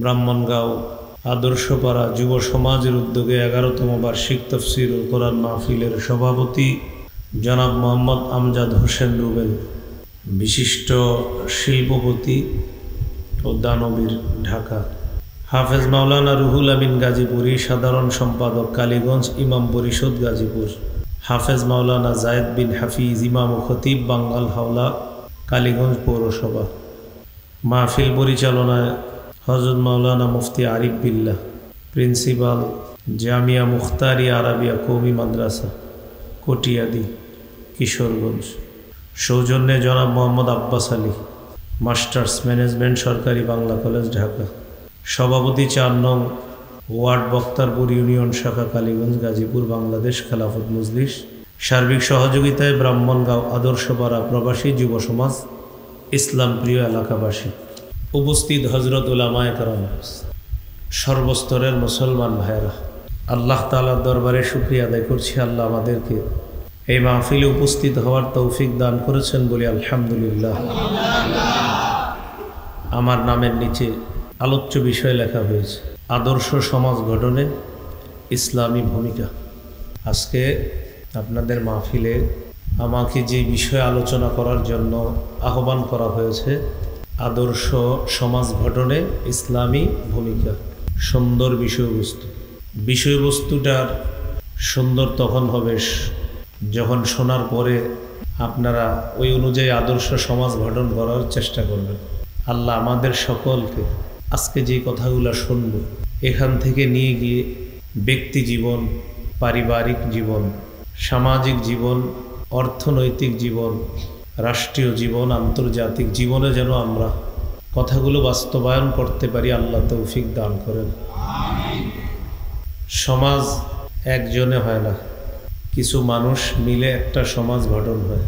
ব্রাহ্মণগাঁও আদর্শপাড়া যুব সমাজের উদ্যোগে 11তম বার্ষিক তাফসীরুল কোরআন মাহফিলের সভাপতি জনাব মোহাম্মদ আমজাদ হোসেন রুবেল, বিশিষ্ট শিল্পপতি ও দানবীর, ঢাকা। হাফেজ মাওলানা রুহুল আমিন গাজীপুরী, সাধারণ সম্পাদক কালীগঞ্জ ইমাম পরিষদ গাজীপুর। হাফেজ মাওলানা জায়েদ বিন হাফিজ, ইমাম ও খতিব বাঙ্গাল হাওলা, কালীগঞ্জ পৌরসভা। মাহফিল পরিচালনায় হযরত মাওলানা মুফতি আরিফ বিল্লাহ, প্রিন্সিপাল জামিয়া মুখতারিয়া আরাবিয়া কওমি মাদ্রাসা, কটিয়াদি, কিশোরগঞ্জ। সৌজন্যে জনাব মোহাম্মদ আব্বাস আলী, মাস্টার্স ম্যানেজমেন্ট, সরকারি বাংলা কলেজ, ঢাকা। সভাপতি 4 নং ওয়ার্ড, বক্তারপুর ইউনিয়ন শাখা, কালীগঞ্জ, গাজীপুর, বাংলাদেশ খেলাফত মজলিস। সার্বিক সহযোগিতায় ব্রাহ্মণগাঁও আদর্শপাড়া প্রবাসী যুব সমাজ, ইসলাম প্রিয় এলাকাবাসী। উপস্থিত হজরত উলামায়ে কেরাম, সর্বস্তরের মুসলমান ভাইরা, আল্লাহ তাআলার দরবারে শুকরিয়া আদায় করছি। আল্লাহ আমাদেরকে এই মাহফিলে উপস্থিত হওয়ার তৌফিক দান করেছেন বলি আলহামদুলিল্লাহ। আমার নামের নিচে আলোচ্য বিষয় লেখা হয়েছে আদর্শ সমাজ গঠনে ইসলামী ভূমিকা। আজকে আপনাদের মাহফিলে আমাকে যে বিষয় আলোচনা করার জন্য আহ্বান করা হয়েছে, আদর্শ সমাজ গঠনে ইসলামী ভূমিকা। সুন্দর বিষয়বস্তু। বিষয়বস্তুটার সুন্দর তখন হবে যখন শোনার পরে আপনারা ওই অনুযায়ী আদর্শ সমাজ গঠন করার চেষ্টা করবেন। আল্লাহ আমাদের সকলকে আজকে যে কথাগুলো শুনব এখান থেকে নিয়ে গিয়ে ব্যক্তি জীবন, পারিবারিক জীবন, সামাজিক জীবন, অর্থনৈতিক জীবন, রাষ্ট্রীয় জীবন, আন্তর্জাতিক জীবনে যেন আমরা কথাগুলো বাস্তবায়ন করতে পারি, আল্লাহ তৌফিক দান করেন। সমাজ একজনে হয় না, কিছু মানুষ মিলে একটা সমাজ গঠন হয়।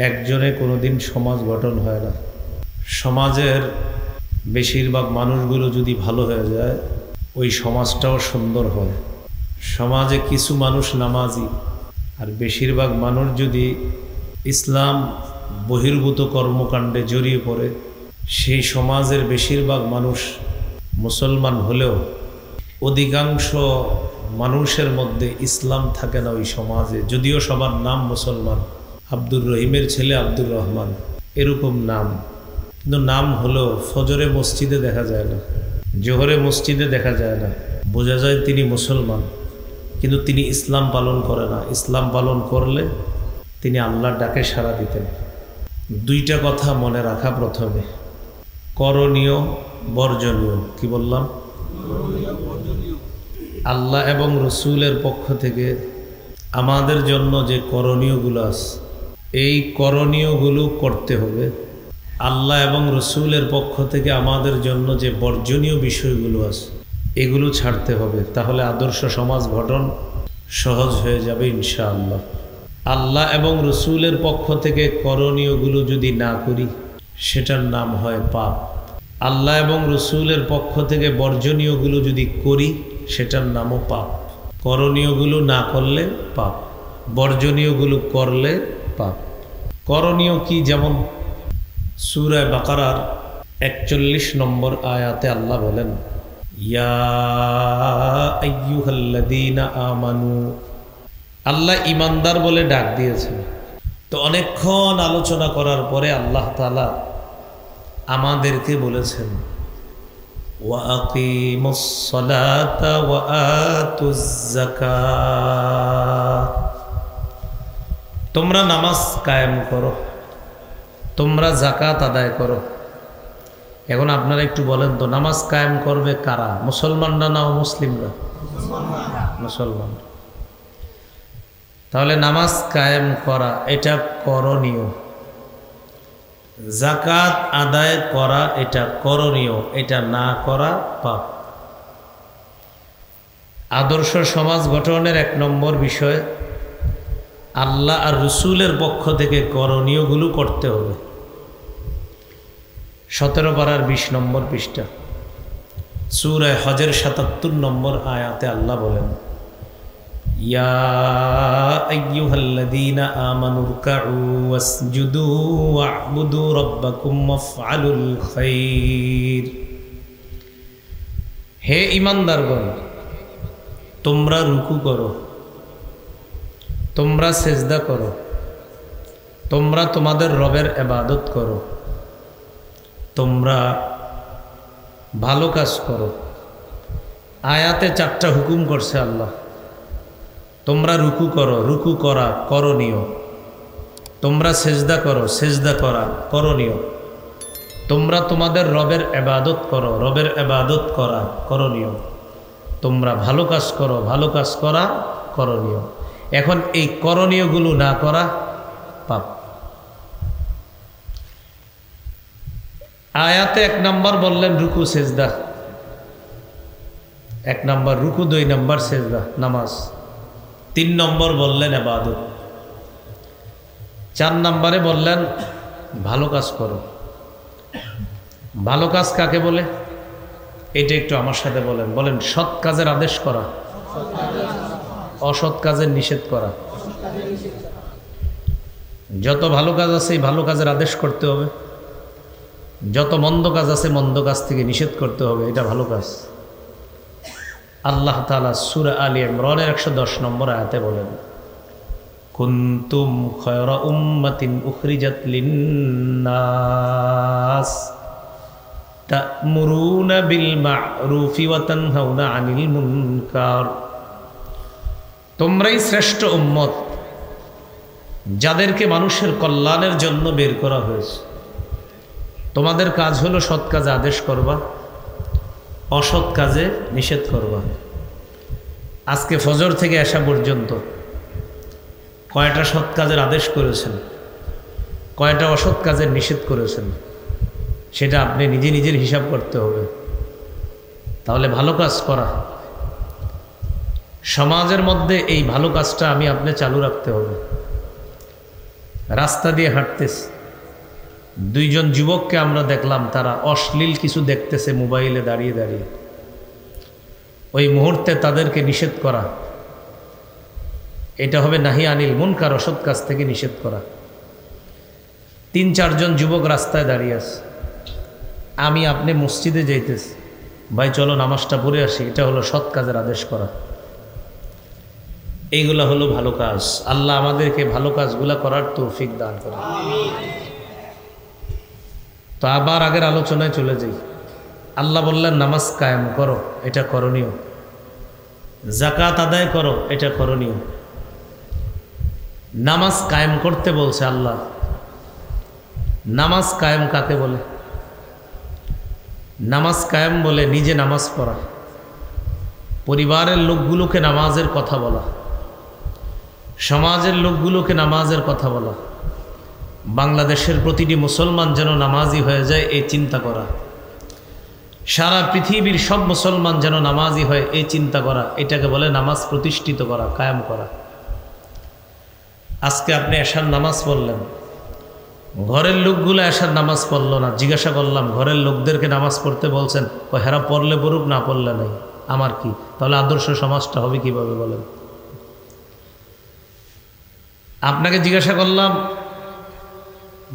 একজনে কোনোদিন সমাজ গঠন হয় না। সমাজের বেশিরভাগ মানুষগুলো যদি ভালো হয়ে যায় ওই সমাজটাও সুন্দর হয়। সমাজে কিছু মানুষ নামাজি আর বেশিরভাগ মানুষ যদি ইসলাম বহির্ভূত কর্মকাণ্ডে জড়িয়ে পড়ে, সেই সমাজের বেশিরভাগ মানুষ মুসলমান হলেও অধিকাংশ মানুষের মধ্যে ইসলাম থাকে না ওই সমাজে। যদিও সবার নাম মুসলমান, আব্দুর রহিমের ছেলে আব্দুর রহমান এরকম নাম, কিন্তু নাম হলেও ফজরে মসজিদে দেখা যায় না, জোহরে মসজিদে দেখা যায় না। বোঝা যায় তিনি মুসলমান, কিন্তু তিনি ইসলাম পালন করে না। ইসলাম পালন করলে তিনি আল্লাহর ডাকে সাড়া দিতেন। দুইটা কথা মনে রাখা, প্রথমে করণীয় বর্জনীয়। কি বললাম? আল্লাহ এবং রসুলের পক্ষ থেকে আমাদের জন্য যে করণীয়গুলো আছে, এই করণীয়গুলো করতে হবে। আল্লাহ এবং রসুলের পক্ষ থেকে আমাদের জন্য যে বর্জনীয় বিষয়গুলো আছে এগুলো ছাড়তে হবে। তাহলে আদর্শ সমাজ গঠন সহজ হয়ে যাবে ইনশাআল্লাহ। আল্লাহ এবং রসুলের পক্ষ থেকে করণীয়গুলো যদি না করি সেটার নাম হয় পাপ। আল্লাহ এবং রসুলের পক্ষ থেকে বর্জনীয়গুলো যদি করি সেটার নামও পাপ। করণীয়গুলো না করলে পাপ, বর্জনীয়গুলো করলে পাপ। করণীয় কি? যেমন সূরা বাকারার 41 নম্বর আয়াতে আল্লাহ বলেন, ইয়া আইয়ুহাল্লাযীনা আমানু। আল্লাহ ইমানদার বলে ডাক দিয়েছেন। তো অনেকক্ষণ আলোচনা করার পরে আল্লাহ তাআলা আমাদেরকে বলেছেন, ওয়া আকিমুস সালাতা ওয়া আতুজ যাকাত। তোমরা নামাজ কায়েম করো, তোমরা যাকাত আদায় করো। এখন আপনারা একটু বলেন তো, নামাজ কায়েম করবে কারা? মুসলমানরা না মুসলিমরা? মুসলমান। তাহলে নামাজ কায়েম করা এটা করণীয়, যাকাত আদায় করা এটা করণীয়, এটা না করা পাপ। আদর্শ সমাজ গঠনের 1 নম্বর বিষয়, আল্লাহ আর রসুলের পক্ষ থেকে করণীয়গুলো করতে হবে। 17 পারার 20 নম্বর পৃষ্ঠা, সূরা হজের 77 নম্বর আয়াতে আল্লাহ বলেন, ইয়া আইয়ুহাল্লাযীনা আমানু রুকউ ওয়াসজুদু ওয়া'বুদু রাব্বাকুম ওয়াফআলুল খায়র হে ঈমানদারগণ, তোমরা রুকু করো, তোমরা সেজদা করো, তোমরা তোমাদের রবের ইবাদত করো, তোমরা ভালো কাজ করো। আয়াতে 4টা হুকুম করছে আল্লাহ। তোমরা রুকু করো, রুকু করা করণীয়। তোমরা সেজদা করো, সেজদা করা করণীয়। তোমরা তোমাদের রবের ইবাদত করো, রবের ইবাদত করা করণীয়। তোমরা ভালো কাজ করো, ভালো কাজ করা করণীয়। এখন এই করণীয়গুলো না করা পাপ। আয়াতে 1 নম্বর বললেন রুকু সেজদা, 1 নম্বর রুকু, 2 নম্বর সেজদা নামাজ, 3 নম্বর বললেন ইবাদত, 4 নম্বরে বললেন ভালো কাজ করো। ভালো কাজ কাকে বলে এটা একটু আমার সাথে বলেন। বলেন, সৎ কাজের আদেশ করা, অসৎ কাজের নিষেধ করা। যত ভালো কাজ আছে এই ভালো কাজের আদেশ করতে হবে, যত মন্দ কাজ আছে মন্দ কাজ থেকে নিষেধ করতে হবে, এটা ভালো কাজ। আল্লাহ তাআলা সূরা আলী ইমরানের 110 নম্বর আয়াতে বলেন, কুনতুম খায়রা উম্মাতিন উখরিজাত লিন-নাস তা'মুরুনা বিল মা'রুফি ওয়া তানহাউনা আনিল মুনকার। তোমরাই শ্রেষ্ঠ উম্মত, যাদেরকে মানুষের কল্যাণের জন্য বের করা হয়েছে। তোমাদের কাজ হলো সৎ কাজে আদেশ করবা, অসৎ কাজে নিষেধ করবা। আজকে ফজর থেকে আসা পর্যন্ত কয়টা সৎ কাজের আদেশ করেছেন, কয়টা অসৎ কাজের নিষেধ করেছেন, সেটা আপনি নিজে নিজের হিসাব করতে হবে। তাহলে ভালো কাজ করা, সমাজের মধ্যে এই ভালো কাজটা আমি আপনি চালু রাখতে হবে। রাস্তা দিয়ে হাঁটতেছে, 2 জন যুবককে আমরা দেখলাম, তারা অশ্লীল কিছু দেখতেছে মোবাইলে দাঁড়িয়ে দাঁড়িয়ে। ওই মুহূর্তে তাদেরকে নিষেধ করা, এটা হবে নাহি আনিল মুনকার, অসৎ কাজ থেকে নিষেধ করা। 3-4 জন যুবক রাস্তায় দাঁড়িয়ে আছে, আমি আপনি মসজিদে যাইতেছি, ভাই চলো নামাজটা পড়ে আসি, এটা হলো সৎ কাজের আদেশ করা। এইগুলা হলো ভালো কাজ। আল্লাহ আমাদেরকে ভালো কাজগুলা করার তৌফিক দান করে। তো আবার আগের আলোচনায় চলে যাই। আল্লাহ বললেন নামাজ কায়েম করো, এটা করণীয়। যাকাত আদায় করো, এটা করণীয়। নামাজ কায়েম করতে বলছে আল্লাহ। নামাজ কায়েম কাকে বলে? নামাজ কায়েম বলে নিজে নামাজ পড়া, পরিবারের লোকগুলোকে নামাজের কথা বলা, সমাজের লোকগুলোকে নামাজের কথা বলা, বাংলাদেশের প্রতিটি মুসলমান যেন নামাজি হয়ে যায় এই চিন্তা করা, সারা পৃথিবীর সব মুসলমান যেন নামাজি হয় এই চিন্তা করা, এটাকে বলে নামাজ প্রতিষ্ঠিত করা, কায়েম করা। আজকে আপনি এশার নামাজ পড়লেন, ঘরের লোকগুলো এশার নামাজ পড়লো না। জিজ্ঞাসা করলাম, ঘরের লোকদেরকে নামাজ পড়তে বলছেন? হেরা পড়লে পড়ুক, না পড়লে নাই, আমার কি? তাহলে আদর্শ সমাজটা হবে কিভাবে বলেন? আপনাকে জিজ্ঞাসা করলাম,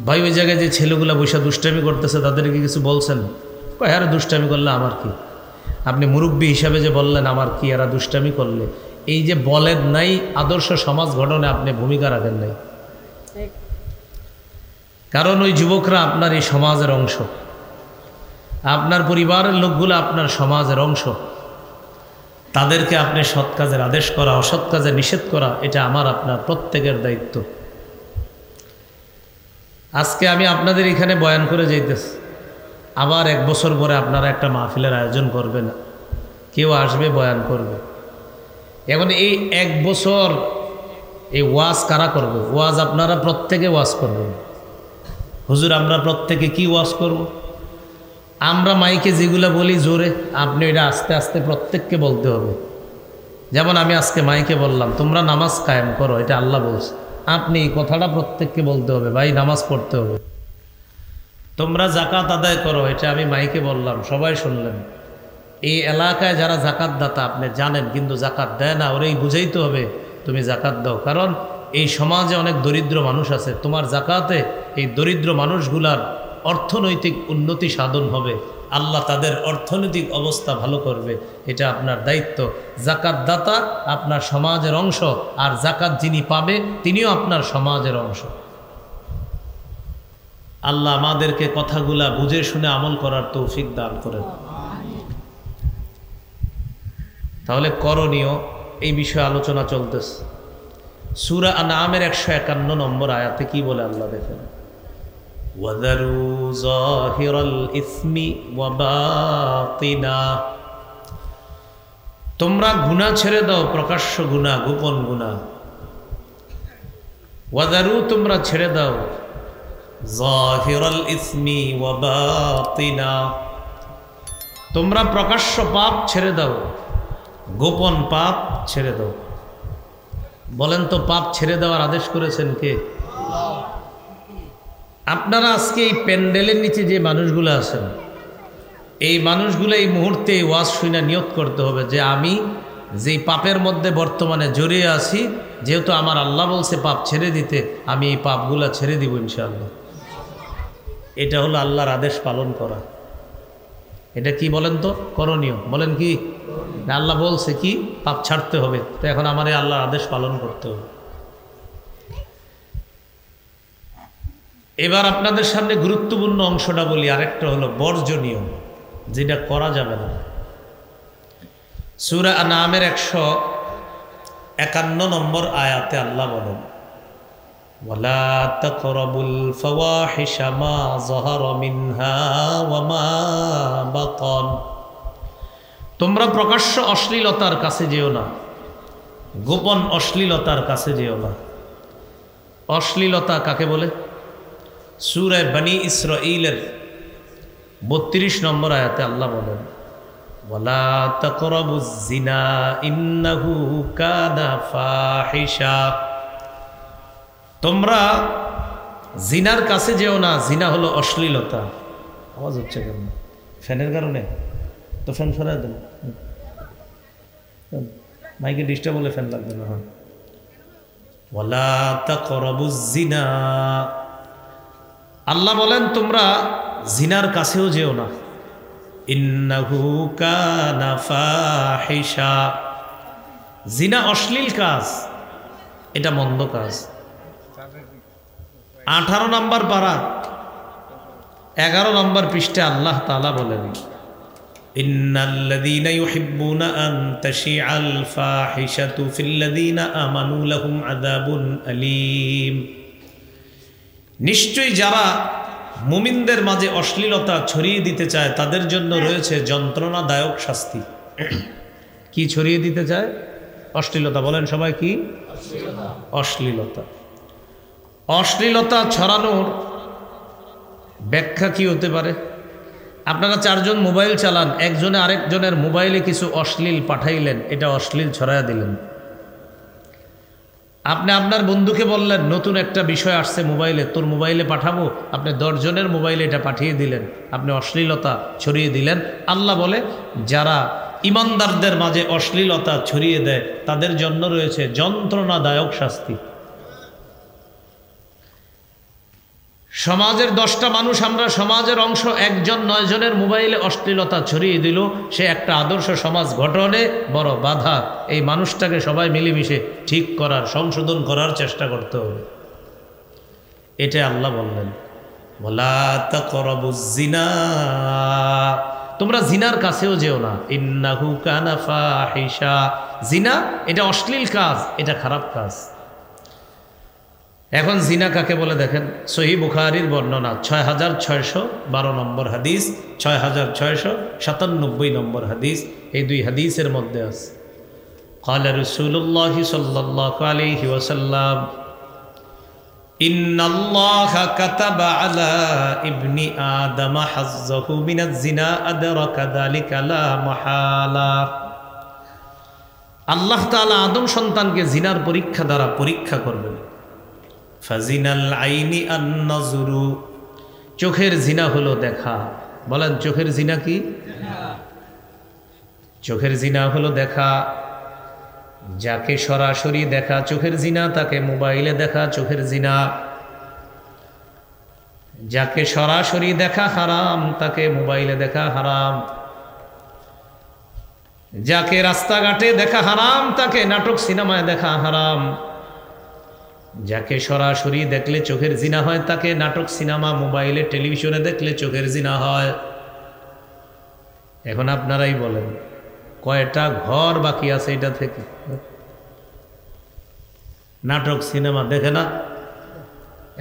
ভাই ওই জায়গায় যে ছেলেগুলা বৈশা দুষ্টামি করতেছে তাদেরকে কিছু বলছেন? এরা দুষ্টামি করলে আমার কি? আপনি মুরব্বী হিসাবে যে বললেন আমার কি, এরা দুষ্টামি করলে, এই যে বলেন নাই, আদর্শ সমাজ গঠনে আপনি ভূমিকা রাখেন নাই। কারণ ওই যুবকরা আপনার এই সমাজের অংশ, আপনার পরিবারের লোকগুলো আপনার সমাজের অংশ। তাদেরকে আপনি সৎ কাজের আদেশ করা, অসৎ কাজে নিষেধ করা, এটা আমার আপনার প্রত্যেকের দায়িত্ব। আজকে আমি আপনাদের এখানে বয়ান করে যাইতেছি, আবার 1 বছর পরে আপনারা একটা মাহফিলের আয়োজন করবেন, কেউ আসবে বয়ান করবে। এখন এই 1 বছর এই ওয়াজ কারা করবে? ওয়াজ আপনারা প্রত্যেকে ওয়াজ করবেন। হুজুর আমরা প্রত্যেকে কি ওয়াজ করব? আমরা মাইকে যেগুলো বলি জোরে, আপনি এটা আস্তে আস্তে প্রত্যেককে বলতে হবে। যেমন আমি আজকে মাইকে বললাম তোমরা নামাজ কায়েম করো, এটা আল্লাহ বলছে, আপনি এই কথাটা প্রত্যেককে বলতে হবে, ভাই নামাজ পড়তে হবে। তোমরা যাকাত আদায় করো, এটা আমি মাইকে বললাম, সবাই শুনলেন। এই এলাকায় যারা যাকাত দাতা আপনি জানেন, কিন্তু যাকাত দেয় না, ওরেই বুঝাইতে হবে তুমি যাকাত দাও। কারণ এই সমাজে অনেক দরিদ্র মানুষ আছে, তোমার যাকাতে এই দরিদ্র মানুষগুলার অর্থনৈতিক উন্নতি সাধন হবে, আল্লাহ তাদের অর্থনৈতিক অবস্থা ভালো করবে, এটা আপনার দায়িত্ব। জাকাত দাতা আপনার সমাজের অংশ, আর জাকাত যিনি পাবে তিনিও আপনার সমাজের অংশ। আল্লাহ আমাদেরকে কথাগুলা বুঝে শুনে আমল করার তৌফিক দান করেন। তাহলে করণীয় এই বিষয়ে আলোচনা চলতেছে। সূরা আনআমের 151 নম্বর আয়াতে কি বলে আল্লাহ দেখেন, ওয়াযারু যাহিরাল ইসমি ওয়া বাতিনা, তোমরা গুনাহ ছেড়ে দাও, প্রকাশ্য গুনাহ, গোপন গুনাহ। ওয়াযারু, তোমরা ছেড়ে দাও, যাহিরাল ইসমি ওয়া বাতিনা, তোমরা প্রকাশ্য পাপ ছেড়ে দাও, গোপন পাপ ছেড়ে দাও। বলেন তো, পাপ ছেড়ে দেওয়ার আদেশ করেছেন কে? আপনারা আজকে এই প্যান্ডেলের নিচে যে মানুষগুলো আছেন, এই মানুষগুলো এই মুহূর্তে ওয়াজ শুনে নিয়ত করতে হবে যে আমি যেই পাপের মধ্যে বর্তমানে জড়িয়ে আছি, যেহেতু আমার আল্লাহ বলছে পাপ ছেড়ে দিতে, আমি এই পাপগুলা ছেড়ে দিব ইনশাআল্লাহ। এটা হলো আল্লাহর আদেশ পালন করা। এটা কি বলেন তো? করণীয়। বলেন কি? আল্লাহ বলছে কি পাপ ছাড়তে হবে, তো এখন আমার এই আল্লাহর আদেশ পালন করতে হবে। এবার আপনাদের সামনে গুরুত্বপূর্ণ অংশটা বলি, আরেকটা হলো বর্জনীয়, যেটা করা যাবে না। সূরা আনআমের 151 নম্বর আয়াতে আল্লাহ বলেন, ওয়ালা তাকরাবুল ফাওয়াহিশা মা যাহারা মিনহা ওয়া মা বাতান, তোমরা প্রকাশ্য অশ্লীলতার কাছে যেও না, গোপন অশ্লীলতার কাছে যেও না। অশ্লীলতা কাকে বলে? সূরা বনী ইসরাঈলের 32 নম্বর আয়াতে আল্লাহ বলেন, ওয়ালা তাকরাবুজ জিনা ইন্নাহু কানা ফাহিশা, তোমরা জিনার কাছে যেও না। জিনা হলো অশ্লীলতা। আওয়াজ হচ্ছে কেন? ফ্যানের কারণে? তো ফ্যান সরাই দেন, মাইকে ডিস্টার্ব হলে ফ্যান লাগবে না। ওয়ালা তাকরাবুজ জিনা, আল্লাহ বলেন তোমরা জিনার কাছেও যেও না। ইন্নাহু কানা ফাহিশা, জিনা অশ্লীল কাজ, এটা মন্দ কাজ। 18 নম্বর পারা 11 নম্বর পৃষ্ঠাে আল্লাহ তাআলা বলেন, ইন্নাল্লাযীনা ইউহিব্বুনা আন তাশিআল ফাহিশাতু ফিল্লাযীনা আমানু লাহুম আযাবুন আলীম, নিশ্চয়ই যারা মুমিনদের মাঝে অশ্লীলতা ছড়িয়ে দিতে চায় তাদের জন্য রয়েছে যন্ত্রণাদায়ক শাস্তি। কি ছড়িয়ে দিতে চায়? অশ্লীলতা। বলেন সবাই কি? অশ্লীলতা। অশ্লীলতা ছড়ানোর ব্যাখ্যা কি হতে পারে? আপনারা 4 জন মোবাইল চালান, একজনে আরেকজনের মোবাইলে কিছু অশ্লীল পাঠাইলেন, এটা অশ্লীল ছড়াইয়া দিলেন। আপনি আপনার বন্ধুকে বললেন নতুন একটা বিষয় আসছে মোবাইলে, তোর মোবাইলে পাঠাবো, আপনি 10 জনের মোবাইলে এটা পাঠিয়ে দিলেন, আপনি অশ্লীলতা ছড়িয়ে দিলেন। আল্লাহ বলে যারা ইমানদারদের মাঝে অশ্লীলতা ছড়িয়ে দেয় তাদের জন্য রয়েছে যন্ত্রণাদায়ক শাস্তি। সমাজের 10টা মানুষ, আমরা সমাজের অংশ, একজন 9 জনের মোবাইলে অশ্লীলতা ছড়িয়ে দিল, সে একটা আদর্শ সমাজ গঠনে বড় বাধা। এই মানুষটাকে সবাই মিলেমিশে ঠিক করার, সংশোধন করার চেষ্টা করতে হবে। এটা আল্লাহ বললেন, ওয়ালা তাকরাবুজ জিনা, তোমরা জিনার কাছেও যেও না। ইন্নাহু কানা ফাহিশা, জিনা এটা অশ্লীল কাজ, এটা খারাপ কাজ। এখন জিনা কাকে বলে দেখেন, সহিহ বুখারীর বর্ণনা 6612 নম্বর হাদিস, 6697 নম্বর হাদিস, এই 2 হাদিসের মধ্যে আছে, ক্বালা রাসূলুল্লাহ সাল্লাল্লাহু আলাইহি ওয়াসাল্লাম, ইন্নাল্লাহা কাতাবা আলা ইবনি আদম হাজ্জাহু মিনাজ জিনা আদরাকা যালিকা লা মাহালা, আল্লাহ তাআলা আদম সন্তানকে জিনার পরীক্ষা দ্বারা পরীক্ষা করবেন। ফাজিনাল আইনি আন-নাযরু, চোখের জিনা হলো দেখা। বলেন চোখের জিনা কি? চোখের জিনা হলো দেখা। যাকে সরাসরি দেখা চোখের জিনা, তাকে মোবাইলে দেখা চোখের জিনা। যাকে সরাসরি দেখা হারাম তাকে মোবাইলে দেখা হারাম, যাকে রাস্তাঘাটে দেখা হারাম তাকে নাটক সিনেমায় দেখা হারাম, যাকে সরাসরি দেখলে চোখের জিনা হয় তাকে নাটক সিনেমা মোবাইলে টেলিভিশনে দেখলে চোখের জিনা হয়। এখন আপনারাই বলেন কয়টা ঘর বাকি আছে এটা থেকে? নাটক সিনেমা দেখে না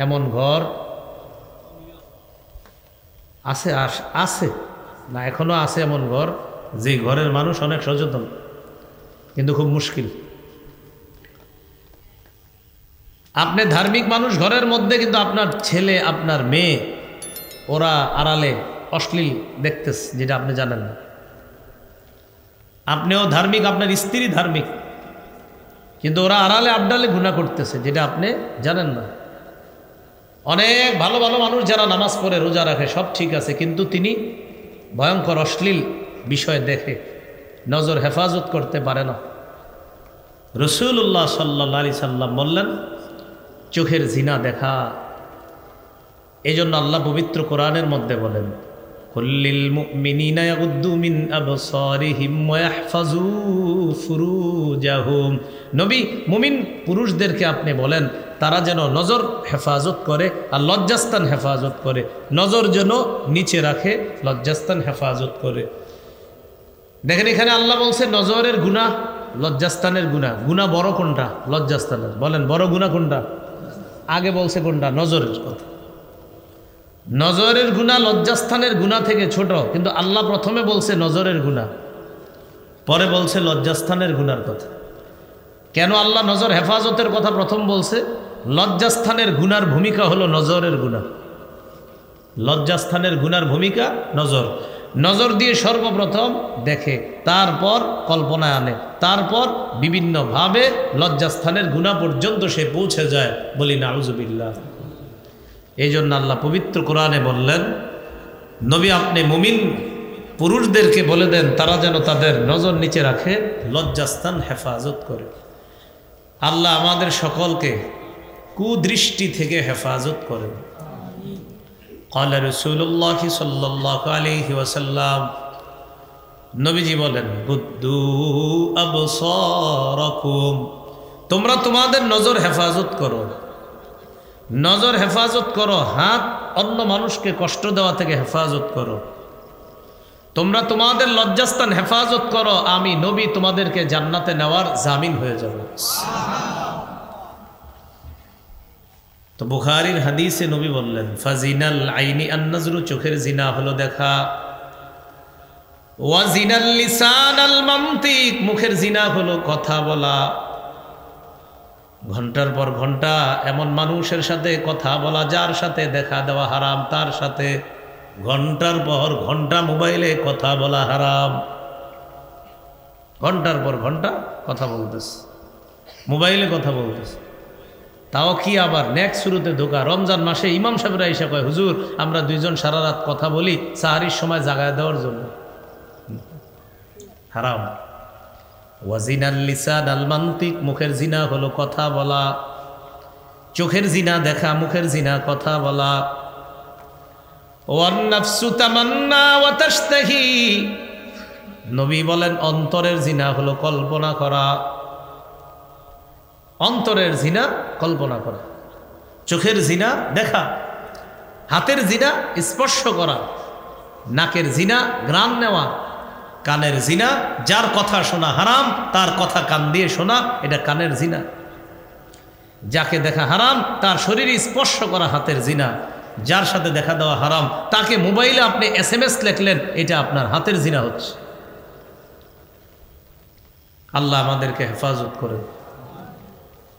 এমন ঘর আছে? আছে না, এখনো আছে এমন ঘর যে ঘরের মানুষ অনেক সচেতন, কিন্তু খুব মুশকিল। আপনি ধার্মিক মানুষ ঘরের মধ্যে, কিন্তু আপনার ছেলে আপনার মেয়ে ওরা আড়ালে অশ্লীল দেখতেছে যেটা আপনি জানেন না। আপনিও ধার্মিক, আপনার স্ত্রী ধার্মিক, কিন্তু ওরা আড়ালে আবডালে গুনাহ করতেছে যেটা আপনি জানেন না। অনেক ভালো ভালো মানুষ যারা নামাজ পড়ে রোজা রাখে সব ঠিক আছে, কিন্তু তিনি ভয়ঙ্কর অশ্লীল বিষয় দেখে নজর হেফাজত করতে পারে না। রাসূলুল্লাহ সাল্লাল্লাহু আলাইহি সাল্লাম বললেন চোখের জিনা দেখা। এই জন্য আল্লাহ পবিত্র কোরআনের মধ্যে বলেন কুল্লিল মুমিনিনা ইয়াগুদ্দু মিন আবসারিহিম ওয়া ইয়াহফাজু ফুরুজাহুম। নবী মুমিন পুরুষদেরকে আপনি বলেন তারা যেন নজর হেফাজত করে আর লজ্জাস্থান হেফাজত করে, নজর যেন নিচে রাখে, লজ্জাস্থান হেফাজত করে। দেখেন এখানে আল্লাহ বলছে নজরের গুনাহ, লজ্জাস্থানের গুনাহ। গুনাহ বড় কোনটা? লজ্জাস্থানের। বলেন বড় গুনাহ কোনটা? আগে বলছে কোনটা? নজরের কথা। নজরের গুনাহ লজ্জাস্থানের গুনাহ থেকে ছোট, কিন্তু আল্লাহ প্রথমে বলছে নজরের গুনাহ, পরে বলছে লজ্জাস্থানের গুনার কথা। কেন আল্লাহ নজর হেফাজতের কথা প্রথম বলছে? লজ্জাস্থানের গুনার ভূমিকা হলো নজরের গুনাহ। লজ্জাস্থানের গুনার ভূমিকা নজর। নজর দিয়ে সর্বপ্রথম দেখে, তারপর কল্পনায় আনে, তারপর বিভিন্নভাবে লজ্জাস্থানের গুনাহ পর্যন্ত সে পৌঁছে যায়। বলি নাউজুবিল্লাহ। এই জন্য আল্লাহ পবিত্র কোরআনে বললেন নবী আপনি মুমিন পুরুষদেরকে বলে দেন তারা যেন তাদের নজর নিচে রাখে, লজ্জাস্থান হেফাজত করে। আল্লাহ আমাদের সকলকে কুদৃষ্টি থেকে হেফাজত করেন। قال رسول الله صلى الله عليه وسلم, নবীজি বলেন গুদ্দু আবসারাকুম, তোমরা তোমাদের নজর হেফাজত করো। নজর হেফাজত করো, হাত অন্য মানুষকে কষ্ট দেওয়া থেকে হেফাজত করো। তোমরা তোমাদের লজ্জাস্থান হেফাজত করো, আমি নবী তোমাদেরকে জান্নাতে নেওয়ার জামিন হয়ে যাব। তো বুখারীর হাদিসে নবী বললেন ফাজিনাল আইনি আন-নাজরু, চোখের জিনা হলো দেখা। ওয়া জিনাল লিসান আল মানতিক, মুখের জিনা হলো কথা বলা। ঘন্টার পর ঘন্টা এমন মানুষের সাথে কথা বলা যার সাথে দেখা দেওয়া হারাম, তার সাথে ঘন্টার পর ঘন্টা মোবাইলে কথা বলা হারাম। ঘন্টার পর ঘন্টা কথা বলতেছে, মোবাইলে কথা বলতেছে। তাও কি আবার নেক্সট শুরুতে ধোকা। রমজান মাসে ইমাম সাহেবরা এসে কয় হুজুর আমরা দুইজন সারা রাত কথা বলি সাহারির সময় জাগায় দেওয়ার জন্য। হারাম। ওয়াজিনাল লিসান আল মানতিক, মুখের জিনা হলো কথা বলা। চোখের জিনা দেখা, মুখের জিনা কথা বলা। ওয়ান নাফসু তামান্না ওয়া তাশতাহি, নবী বলেন অন্তরের জিনা হলো কল্পনা করা। অন্তরের জিনা কল্পনা করা, চোখের জিনা দেখা, হাতের জিনা স্পর্শ করা, নাকের জিনা ঘ্রাণ নেওয়া, কানের জিনা যার কথা শোনা হারাম তার কথা কান দিয়ে শোনা, এটা কানের জিনা। যাকে দেখা হারাম তার শরীরে স্পর্শ করা হাতের জিনা। যার সাথে দেখা দেওয়া হারাম তাকে মোবাইলে আপনি SMS লিখলেন, এটা আপনার হাতের জিনা হচ্ছে। আল্লাহ আমাদেরকে হেফাজত করেন।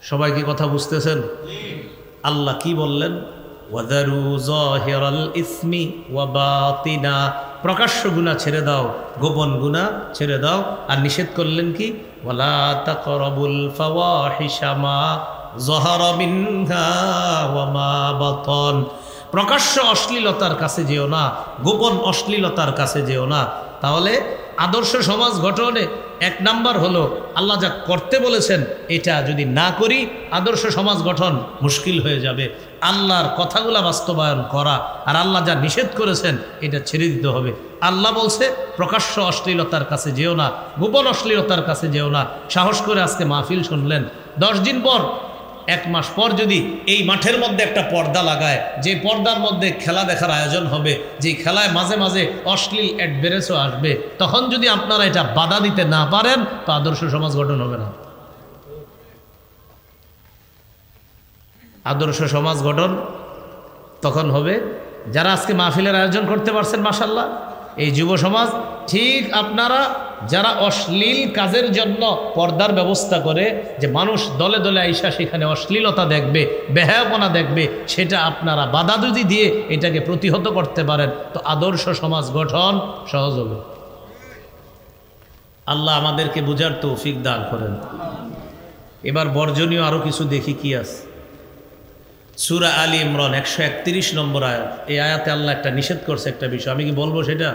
সবাই কি কথা বুঝতেছেন? আল্লাহ কি বললেন? ওয়াদারু যাহিরাল ইসমি ওয়া বাতিনা, প্রকাশ্য গুনাহ ছেড়ে দাও, গোপন গুনাহ ছেড়ে দাও। আর নিষেধ করলেন কি? ওয়ালা তাকরাবুল ফাওয়াহিশা মা যাহারা মিনহা ওয়া মা বাতান, প্রকাশ্য অশ্লীলতার কাছে যেও না, গোপন অশ্লীলতার কাছে যেও না। তাহলে আদর্শ সমাজ গঠনে এক নাম্বার হলো আল্লাহ যা করতে বলেছেন এটা যদি না করি আদর্শ সমাজ গঠন মুশকিল হয়ে যাবে। আল্লাহর কথাগুলো বাস্তবায়ন করা আর আল্লাহ যা নিষেধ করেছেন এটা ছেড়ে দিতে হবে। আল্লাহ বলছে প্রকাশ্য অশ্লীলতার কাছে যেও না, গোপন অশ্লীলতার কাছে যেও না। সাহস করে আজকে মাহফিল শুনলেন, 10 দিন পর 1 মাস পর যদি এই মাঠের মধ্যে একটা পর্দা লাগায়, যে পর্দার মধ্যে খেলা দেখার আয়োজন হবে, যে খেলায় মাঝে মাঝে অশ্লীল অ্যাডভারেন্সও আসবে, তখন যদি আপনারা এটা বাধা দিতে না পারেন তো আদর্শ সমাজ গঠন হবে না। আদর্শ সমাজ গঠন তখন হবে যারা আজকে মাহফিলের আয়োজন করতে পারছেন মাশাআল্লাহ, এই যুব সমাজ। ঠিক আপনারা যারা অশ্লীল কাজের জন্য পর্দার ব্যবস্থা করে, যে মানুষ দলে দলে আইসা সেখানে অশ্লীলতা দেখবে, বেহায়াপনা দেখবে, সেটা আপনারা বাধা যদি দিয়ে এটাকে প্রতিহত করতে পারেন তো আদর্শ সমাজ গঠন সহজ হবে। আল্লাহ আমাদেরকে বুঝার তৌফিক দান করেন। এবার বর্জনীয় আরও কিছু দেখি কি আছে। সূরা আলী ইমরান 131 নম্বর আয়াত। এই আয়াতে আল্লাহ একটা নিষেধ করছে একটা বিষয়, আমি কি বলবো সেটা?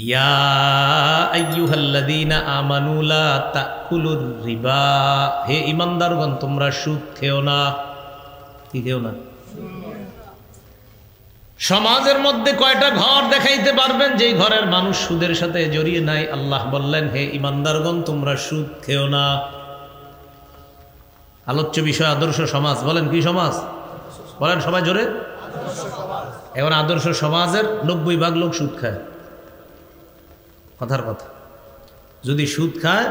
ইয়া আইয়ুহাল্লাযীনা আমানু লা তাকুলুর রিবা, হে ঈমানদারগণ তোমরা সুদ খেও না। কি খেও না? সমাজের মধ্যে কয়টা ঘর দেখাইতে পারবেন যেই ঘরের মানুষ সুদের সাথে জড়িয়ে নাই? আল্লাহ বললেন হে ঈমানদারগণ তোমরা সুদ খেও না। আলোচ্য বিষয় আদর্শ সমাজ। বলেন কি সমাজ? বলেন সবাই জোরে। এখন আদর্শ সমাজের 90% লোক সুদ খায়। কথার কথা, যদি সুদ খায়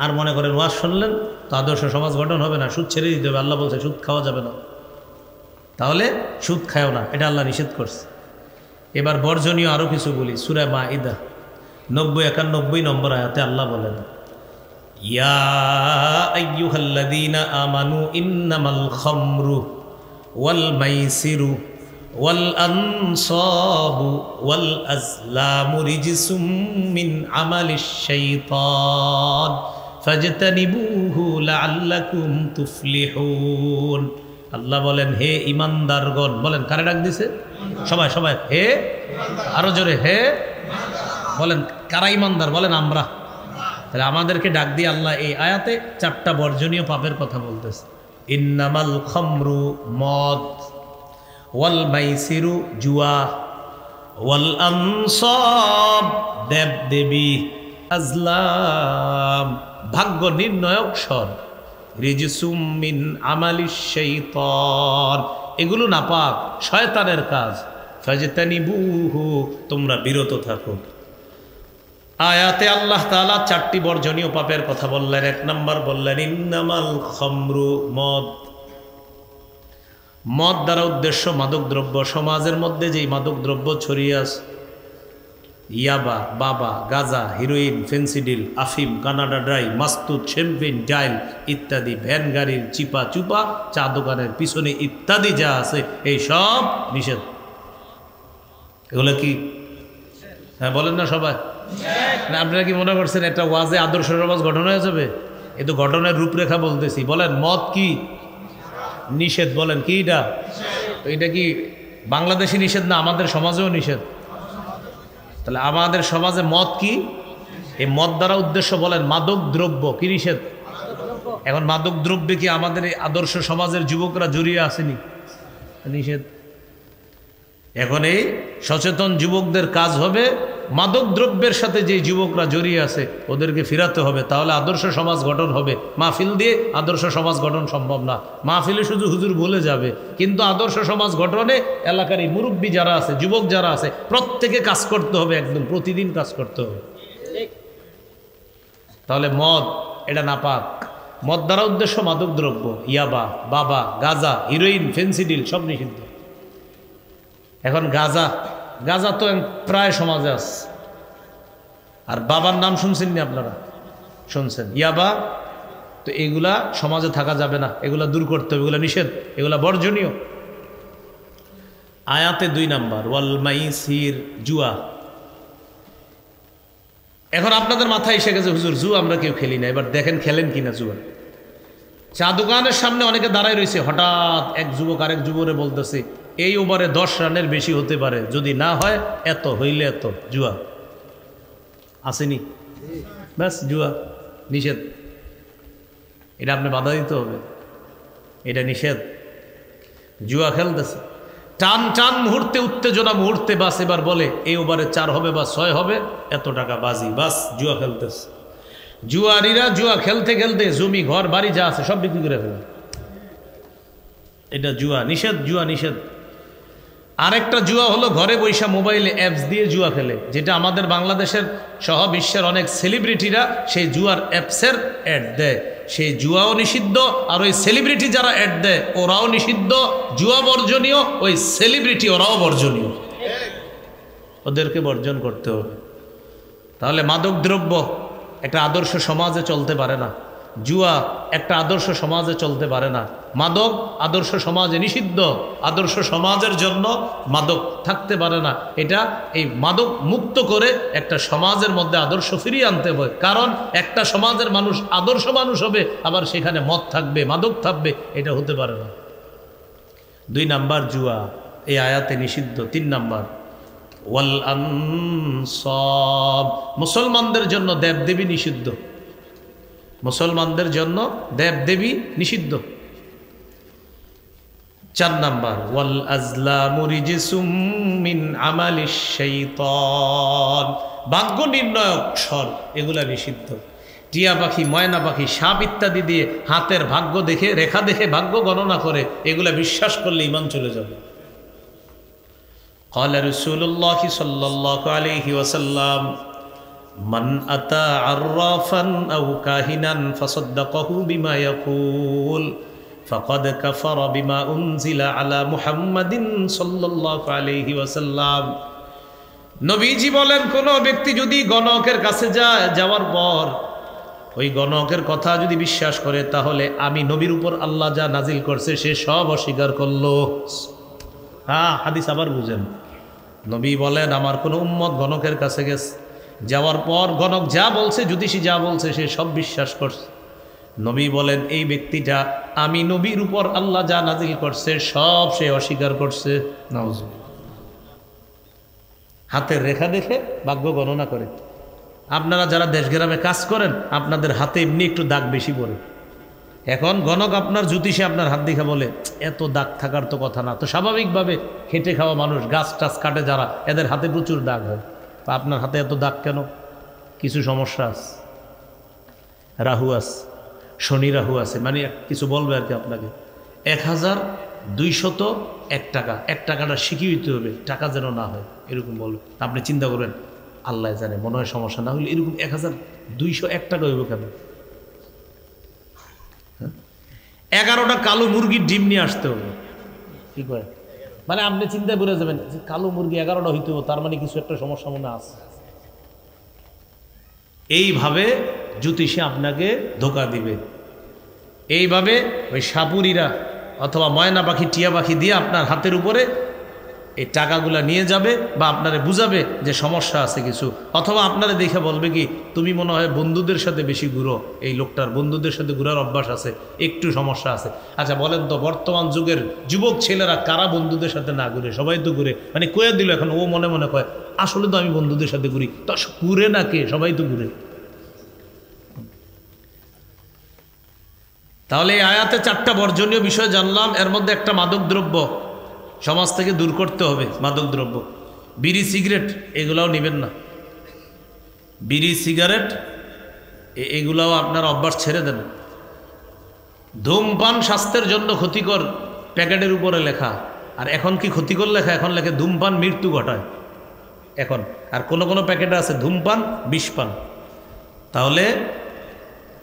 আর মনে করেন ওয়াজ শুনলেন তো আদর্শ সমাজ গঠন হবে না, সুদ ছেড়ে দিতে হবে। আল্লাহ বলছে সুদ খাওয়া যাবে না, তাহলে সুদ খায়ও না, এটা আল্লাহ নিষেধ করছে। এবার বর্জনীয় আরও কিছু বলি। সূরা মাইদা 90-91 নম্বর আয়াতে আল্লাহ বলেন ইয়া আইয়ুহাল্লাযীনা আমানু ইন্নামাল খামরু ওয়াল মাইসিরু ওয়াল আনসাবু ওয়াল আজলামু রিজসুম মিন আমালিশ শাইতান ফাজতানিবুহু লাআল্লাকুম তুফলিহুন। আল্লাহ বলেন হে ঈমানদারগণ, বলেন কারে ডাক দিছে? সবাই সবাই হে, আরো জোরে হে। বলেন কারা ঈমানদার? বলেন আমরা। তাহলে আমাদেরকে ডাক দিয়ে আল্লাহ এই আয়াতে 4টা বর্জনীয় পাপের কথা বলতেছে। ইন্নামাল খামরু মদ, ওয়াল মাইসিরু জুয়া, ওয়াল আনসাব দেব দেবী, আজলাম ভাগ্য নির্ণয়ক স্বর, রিজসুম মিন আমালিশ শাইতান এগুলো নাপাক, শয়তানের কাজ। ফাজতানিবুহু তোমরা বিরত থাকো। আয়াতে আল্লাহ তাআলা 4টি বর্জনীয় পাপের কথা বললেন। 1 নম্বর বললেন ইন্নামাল খামরু মদ। মদ দ্বারা উদ্দেশ্য মাদক দ্রব্য। সমাজের মধ্যে যেই মাদক দ্রব্য ছড়িয়ে আছে, ইয়াবা, বাবা, গাঁজা, হিরোইন, ফেন্সিডিল, আফিম, কানাডা ড্রাই, মাস্তুত, শ্যাম্পেন, ডাইল ইত্যাদি, ভ্যান গাড়ির চিপা চুপা, চা দোকানের পিছনে ইত্যাদি যা আছে এই সব নিষেধ। এগুলো কি? হ্যাঁ বলেন না সবাই। না আপনারা কি মনে করছেন একটা ওয়াজে আদর্শ সমাজ গঠন হয়ে যাবে? এ তো গঠনের রূপরেখা বলতেছি। বলেন মদ কি? নিষেধ। বলেন কি এটা? তো এটা কি বাংলাদেশি নিষেধ না আমাদের সমাজেও নিষেধ? তাহলে আমাদের সমাজে মদ কি? এই মদ দ্বারা উদ্দেশ্য বলেন মাদক দ্রব্য কি নিষেধ? এখন মাদক দ্রব্যে কি আমাদের এই আদর্শ সমাজের যুবকরা জড়িয়ে আসেনি? নিষেধ। এখন এই সচেতন যুবকদের কাজ হবে মাদক দ্রব্যের সাথে যে যুবকরা জড়িয়ে আছে ওদেরকে ফিরাতে হবে, তাহলে আদর্শ সমাজ গঠন হবে। মাহফিল দিয়ে আদর্শ সমাজ গঠন সম্ভব না। মাহফিলে শুধু হুজুর বলে যাবে, কিন্তু আদর্শ সমাজ গঠনে এলাকার এই মুরব্বী যারা আছে, যুবক যারা আছে, প্রত্যেকে কাজ করতে হবে, একদম প্রতিদিন কাজ করতে হবে। তাহলে মদ এটা নাপাক। মদ দ্বারা উদ্দেশ্য মাদক দ্রব্য, ইয়াবা, বাবা, গাঁজা, হিরোইন, ফেন্সিডিল সব নিষিদ্ধ। এখন গাঁজা তো প্রায় সমাজে আছে। আর বাবার নাম শুনছেন নি আপনারা? শুনছেন। ইয়াবা, তো এগুলা সমাজে থাকা যাবে না, এগুলা দূর করতে হবে, এগুলা নিষেধ, এগুলা বর্জনীয়। আয়াতে 2 নাম্বার ওয়াল মাইসির জুয়া। এখন আপনাদের মাথায় এসে গেছে হুজুর জুয়া আমরা কেউ খেলি না, এবার দেখেন খেলেন কিনা জুয়া। চা দোকানের সামনে অনেকে দাঁড়ায় রয়েছে, হঠাৎ এক যুবক আরেক যুবরে বলতেছে এই ওভারে 10 রানের বেশি হতে পারে, যদি না হয় এত হইলে এত, জুয়া আসেনি, ব্যাস জুয়া নিষেধ। এটা আপনি বাধা দিতে হবে, এটা নিষেধ। জুয়া খেলতেছে, টান টান মুহূর্তে, উত্তেজনা মুহূর্তে, বাস এবার বলে এই ওভারে 4 হবে বা 6 হবে, এত টাকা বাজি, বাস জুয়া খেলতেছে। জুয়ারিরা জুয়া খেলতে খেলতে জমি ঘর বাড়ি যা আছে সব বিক্রি করে ফেলে, এটা জুয়া নিষেধ, জুয়া নিষেধ। আরেকটা জুয়া হলো ঘরে বৈশা মোবাইলে অ্যাপস দিয়ে জুয়া খেলে, যেটা আমাদের বাংলাদেশের সহ বিশ্বের অনেক সেলিব্রিটিরা সেই জুয়ার অ্যাপসের অ্যাড দেয়, সেই জুয়াও নিষিদ্ধ। আর ওই সেলিব্রিটি যারা অ্যাড দেয় ওরাও নিষিদ্ধ, জুয়া বর্জনীয়, ওই সেলিব্রিটি ওরাও বর্জনীয়, ওদেরকে বর্জন করতে হবে। তাহলে মাদক দ্রব্য একটা আদর্শ সমাজে চলতে পারে না, জুয়া একটা আদর্শ সমাজে চলতে পারে না, মাদক আদর্শ সমাজে নিষিদ্ধ, আদর্শ সমাজের জন্য মাদক থাকতে পারে না। এটা এই মাদক মুক্ত করে একটা সমাজের মধ্যে আদর্শ ফিরিয়ে আনতে হবে, কারণ একটা সমাজের মানুষ আদর্শ মানুষ হবে, আবার সেখানে মদ থাকবে, মাদক থাকবে, এটা হতে পারে না। 2 নাম্বার জুয়া এই আয়াতে নিষিদ্ধ। 3 নাম্বার ওয়াল আনসাব, মুসলমানদের জন্য দেবদেবী নিষিদ্ধ, মুসলমানদের জন্য দেবদেবী নিষিদ্ধ। 4 নাম্বার ওয়াল আজলামু রিজসুম মিন আমালিশ শাইতান, ভাগ্য নির্ণয়ক স্বর এগুলা নিষিদ্ধ। টিয়া পাখি, ময়না পাখি, সাপ ইত্যাদি দিয়ে হাতের ভাগ্য দেখে, রেখা দেখে ভাগ্য গণনা করে, এগুলা বিশ্বাস করলে ঈমান চলে যাবে। قال رسول الله صلى الله عليه وسلم من أتى عرافا أو كاهنا فصدقه بما يقول فقد كفر بما أنزل على محمد صلى الله عليه وسلم। নবীজি বলেন, কোন ব্যক্তি যদি গণকের কাছে যায়, যাওয়ার পর ওই গণকের কথা যদি বিশ্বাস করে, তাহলে আমি নবীর উপর আল্লাহ যা নাজিল করছে সে সব অস্বীকার করলো। হ্যাঁ, হাদিস আবার বুঝেন। নবী বলেন, আমার কোনো উম্মত গণকের কাছে গেছে, যাওয়ার পর গণক যা বলছে, জ্যোতিষী যা বলছে সে সব বিশ্বাস করছে। নবী বলেন, এই ব্যক্তিটা আমি নবীর উপর আল্লাহ যা নাজিল করছে সব সে অস্বীকার করছে। হাতের রেখা দেখে ভাগ্য গণনা করে। আপনারা যারা দেশ গ্রামে কাজ করেন, আপনাদের হাতে এমনি একটু দাগ বেশি পড়ে। এখন গণক আপনার জ্যোতিষে আপনার হাত দেখা বলে এত দাগ থাকার তো কথা না, তো স্বাভাবিকভাবে খেটে খাওয়া মানুষ, গাছ টাছ কাটে যারা, এদের হাতে প্রচুর দাগ হয়। আপনার হাতে এত দাগ কেন? কিছু সমস্যা আছে, রাহু আছে, শনি রাহু আছে, মানে কিছু বলবে আর কি আপনাকে। 1201 টাকা, 1 টাকাটা শিখিয়ে দিতে হবে, টাকা যেন না হয়, এরকম বলবে। আপনি চিন্তা করবেন, আল্লাহ জানে, মনে হয় সমস্যা না হলে এরকম 1201 টাকা হইব কেন? 11টা কালো মুরগির ডিম নিয়ে আসতে হবে, কি করে? মানে আপনি চিন্তা করে যাবেন যে কালো মুরগি 11টা হইতে হবে, তার মানে কিছু একটা সমস্যা মনে আছে। এইভাবে জ্যোতিষে আপনাকে ধোকা দিবে। এইভাবে ওই সাপুরিরা অথবা ময়না পাখি, টিয়া পাখি দিয়ে আপনার হাতের উপরে এই টাকাগুলা নিয়ে যাবে, বা আপনারে বুঝাবে যে সমস্যা আছে কিছু, অথবা আপনারে দেখে বলবে কি তুমি মনে হয় বন্ধুদের সাথে বেশি ঘুরো, এই লোকটার বন্ধুদের সাথে ঘুরার অভ্যাস আছে, একটু সমস্যা আছে। আচ্ছা বলেন তো, বর্তমান যুগের যুবক ছেলেরা কারা বন্ধুদের সাথে না ঘুরে? সবাই তো ঘুরে, মানে কয়ে দিল এখন, ও মনে মনে কয় আসলে তো আমি বন্ধুদের সাথে ঘুরি, তো ঘুরে না কে? সবাই তো ঘুরে। তাহলে এই আয়াতে 4টা বর্জনীয় বিষয় জানলাম, এর মধ্যে একটা মাদক দ্রব্য সমাজ থেকে দূর করতে হবে। মাদক দ্রব্য, বিড়ি সিগারেট এগুলাও নেবেন না, বিড়ি সিগারেট এগুলাও আপনার অভ্যাস ছেড়ে দেন। ধূমপান স্বাস্থ্যের জন্য ক্ষতিকর, প্যাকেটের উপরে লেখা। আর এখন কি ক্ষতিকর লেখা? এখন লেখে ধূমপান মৃত্যু ঘটায় এখন। আর কোন কোন প্যাকেটে আছে ধূমপান বিষপান। তাহলে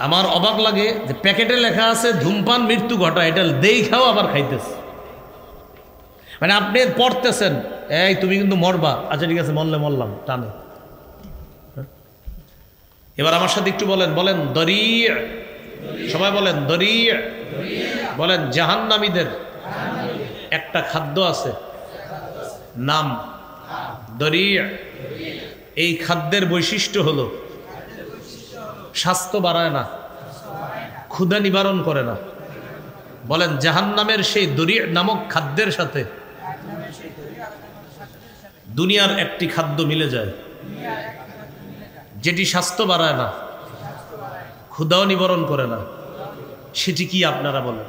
আমার অবাক লাগে যে প্যাকেটে লেখা আছে ধূমপান মৃত্যু ঘটায়, এটা দেখাও আবার খাইতেছে। মানে আপনি পড়তেছেন, এই তুমি কিন্তু মরবা, আচ্ছা ঠিক আছে মরলে মরলাম, টানে। এবার আমার সাথে একটু বলেন, বলেন দরি, সবাই বলেন দরি, বলেন জাহান্নামীদের একটা খাদ্য আছে, নাম দরি। এই খাদ্যের বৈশিষ্ট্য হলো স্বাস্থ্য বাড়ায় না, ক্ষুধা নিবারণ করে না। বলেন জাহান্নামের সেই দরি নামক খাদ্যের সাথে দুনিয়ার একটি খাদ্য মিলে যায় যেটি স্বাস্থ্য বাড়ায় না, ক্ষুধাও নিবারণ করে না, সেটি কি আপনারা বলেন?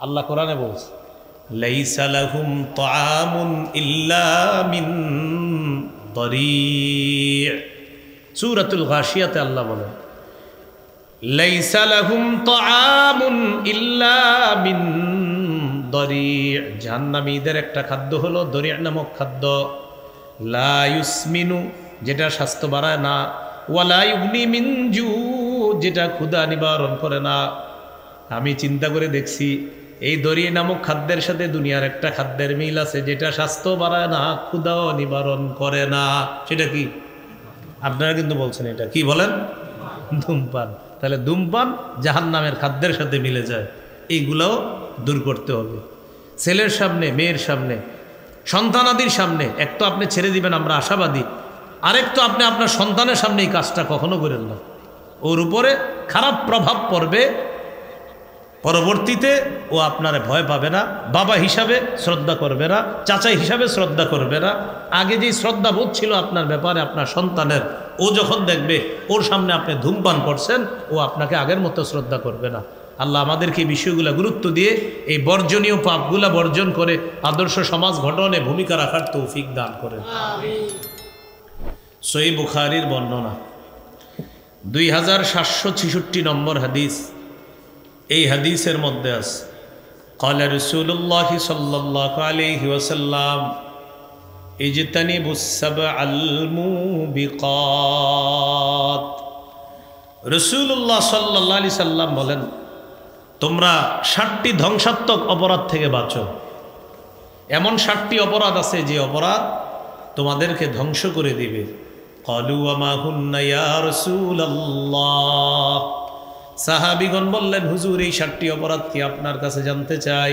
আল্লাহ কোরআনে বলছে লাইসা লাহুম তাআমুন ইল্লা মিন দারি'। সূরাতুল গাশিয়াতে আল্লাহ বলেন লাইসা লাহুম তাআমুন ইল্লা মিন দারি'। জাহান্নামীদের একটা খাদ্য হলো দরি' নামক খাদ্য। লা ইউসমিনু, যেটা স্বাস্থ্য বাড়ায় না, ওয়ালা ইউগনি মিন জু, যেটা ক্ষুধা নিবারণ করে না। আমি চিন্তা করে দেখছি এই দরি নামক খাদ্যের সাথে দুনিয়ার একটা খাদ্যের মিল আছে, যেটা স্বাস্থ্য বাড়ায় না, ক্ষুধাও নিবারণ করে না। সেটা কি? আপনারা কিন্তু বলছেন এটা কি বলেন? ধূমপান। তাহলে ধূমপান জাহান্নামের খাদ্যের সাথে মিলে যায়। এইগুলোও দূর করতে হবে। ছেলের সামনে, মেয়ের সামনে, সন্তানাদির সামনে এক তো আপনি ছেড়ে দিবেন, আমরা আশাবাদী। আরেক তো আপনি আপনার সন্তানের সামনে এই কাজটা কখনো করেন না। ওর উপরে খারাপ প্রভাব পড়বে, পরবর্তীতে ও আপনারে ভয় পাবে না, বাবা হিসাবে শ্রদ্ধা করবে না, চাচা হিসাবে শ্রদ্ধা করবে না। আগে যেই শ্রদ্ধা বোধ ছিল আপনার ব্যাপারে আপনার সন্তানের, ও যখন দেখবে ওর সামনে আপনি ধূমপান করছেন, ও আপনাকে আগের মতো শ্রদ্ধা করবে না। আল্লাহ আমাদেরকে এই বিষয়গুলো গুরুত্ব দিয়ে এই বর্জনীয় পাপগুলা বর্জন করে আদর্শ সমাজ গঠনে ভূমিকা রাখার তৌফিক দান করেন। সহিহ বুখারীর বর্ণনা 2766 নম্বর হাদিস। এই হাদিসের মধ্যে আছে ক্বালা রাসূলুল্লাহ সাল্লাল্লাহু আলাইহি ওয়াসাল্লাম ইজতানিবুস সাবআল মুবিকাত। রাসূলুল্লাহ সাল্লাল্লাহু আলাইহি সাল্লাম বলেন, তোমরা 7টি ধ্বংসাত্মক অপরাধ থেকে বাঁচো। এমন 7টি অপরাধ আছে যে অপরাধ তোমাদেরকে ধ্বংস করে দিবে। ক্বালু ওয়া মা হুন্না ইয়া রাসূলুল্লাহ। সাহাবীগণ বললেন, হুজুর এই 7টি অপরাধ কি আপনার কাছে জানতে চাই।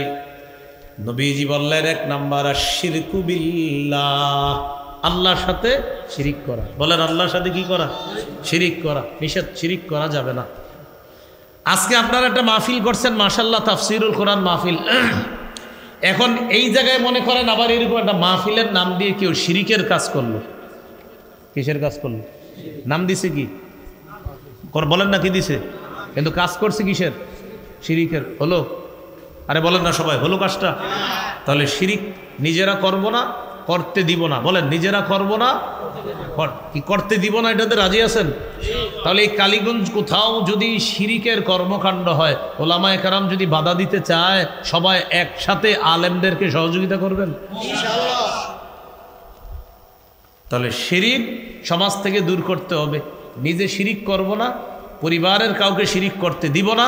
নবীজি বললেন, 1 নাম্বার আশ-শিরকু বিল্লাহ, আল্লাহর সাথে শিরিক করা। বলেন আল্লাহর সাথে কি করা? শিরিক করা। নিষেধ, শিরিক করা যাবে না। আজকে আপনারা একটা মাহফিল করছেন, মাশাআল্লাহ, তাফসীরুল কোরআন মাহফিল। এখন এই জায়গায় মনে করেন আবার এরকম একটা মাহফিলের নাম দিয়ে কেউ শিরিকের কাজ করলো। কিসের কাজ করলো? নাম দিছে কি? বলেন না কি দিছে? কিন্তু কাজ করছে কিসের? শিরিকের। হলো? আরে বলেন না সবাই, হলো কাজটা? তাহলে শিরিক নিজেরা করব না, করতে দিব না। বলেন নিজেরা করব না, কি করতে দিব না, এটাতে রাজি আছেন? তাহলে এই কালীগঞ্জ কোথাও যদি শিরিকের কর্মকাণ্ড হয়, ওলামায়ে কেরাম যদি বাধা দিতে চায়, সবাই একসাথে আলেমদেরকে সহযোগিতা করবেন ইনশাআল্লাহ। তাহলে শিরিক সমাজ থেকে দূর করতে হবে। নিজে শিরিক করব না, পরিবারের কাউকে শিরিক করতে দিব না।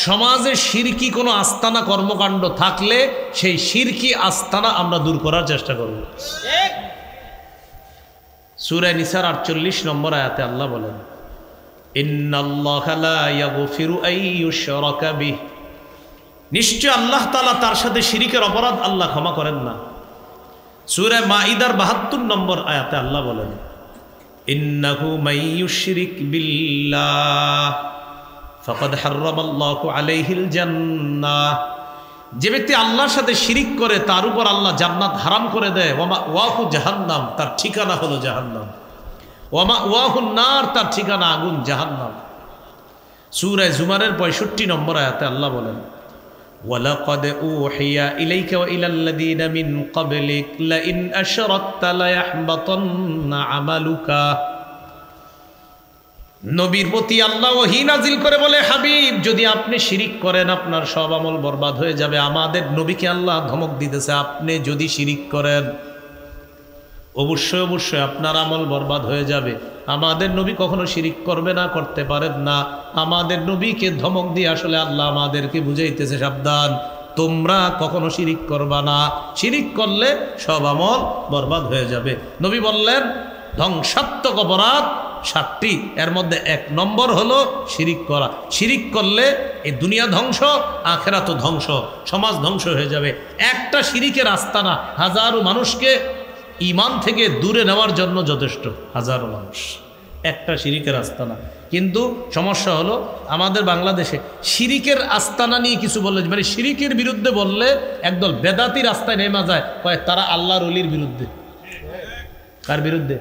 সমাজে শিরকি কোনো আস্তানা কর্মকাণ্ড থাকলে সেই শিরকি আস্তানা আমরা দূর করার চেষ্টা করব। সূরা নিসার 48 নম্বর আয়াতে আল্লাহ বলেন, ইন্নাল্লাহা লা ইয়াগফিরু আন ইউশরাকা বিহি, নিশ্চয় আল্লাহ তাআলা তার সাথে শিরিকের অপরাধ আল্লাহ ক্ষমা করেন না। সূরা মাঈদার 72 নম্বর আয়াতে আল্লাহ বলেন, ইন্নাহু মান ইউশরিক বিল্লাহ ফাকাদ হারামাল্লাহু আলাইহিল জান্নাহ, যে ব্যক্তি আল্লাহর সাথে শিরিক করে তার উপর আল্লাহ জান্নাত হারাম করে দেয়। ওয়া মাওয়াহু জাহান্নাম, তার ঠিকানা হলো জাহান্নাম। ওয়া মাওয়াহুন নার, তার ঠিকানা আগুন জাহান্নাম। সূরা জুমারের 65 নম্বর আয়াতে আল্লাহ বলেন, ওয়ালাকাদ উহিয়া ইলাইকা ওয়া ইলাল্লাযীনা মিন ক্বাবলিক লাইন আশরাকতা লায়াহবাতান্না আমালুকা। নবীর প্রতি আল্লাহ ওহী নাজিল করে বলে, হাবিব যদি আপনি শিরিক করেন আপনার সব আমল বরবাদ হয়ে যাবে। আমাদের নবীকে আল্লাহ ধমক দিতেছে, আপনি যদি শিরিক করেন অবশ্যই অবশ্যই আপনার আমল বরবাদ হয়ে যাবে। আমাদের নবী কখনো শিরিক করবে না, করতে পারেন না। আমাদের নবীকে ধমক দিয়ে আসলে আল্লাহ আমাদেরকে বুঝাইতেছে, সাবধান, তোমরা কখনো শিরিক করবা না, শিরিক করলে সব আমল বরবাদ হয়ে যাবে। নবী বললেন ধ্বংসাত্মক অপরাধ 7টি, এর মধ্যে 1 নম্বর হলো শিরিক করা। শিরিক করলে এই দুনিয়া ধ্বংস, আখিরাত ধ্বংস, সমাজ ধ্বংস হয়ে যাবে। একটা শিরিকের আস্তানা হাজারো মানুষকে ঈমান থেকে দূরে নেওয়ার জন্য যথেষ্ট। হাজারো মানুষ একটা শিরিকের আস্তানা। কিন্তু সমস্যা হলো আমাদের বাংলাদেশে শিরিকের আস্তানা নিয়ে কিছু বললে, মানে শিরিকের বিরুদ্ধে বললে একদল বেদাতি রাস্তায় নেমে যায়, কয় তারা আল্লাহর ওলির বিরুদ্ধে। কার বিরুদ্ধে?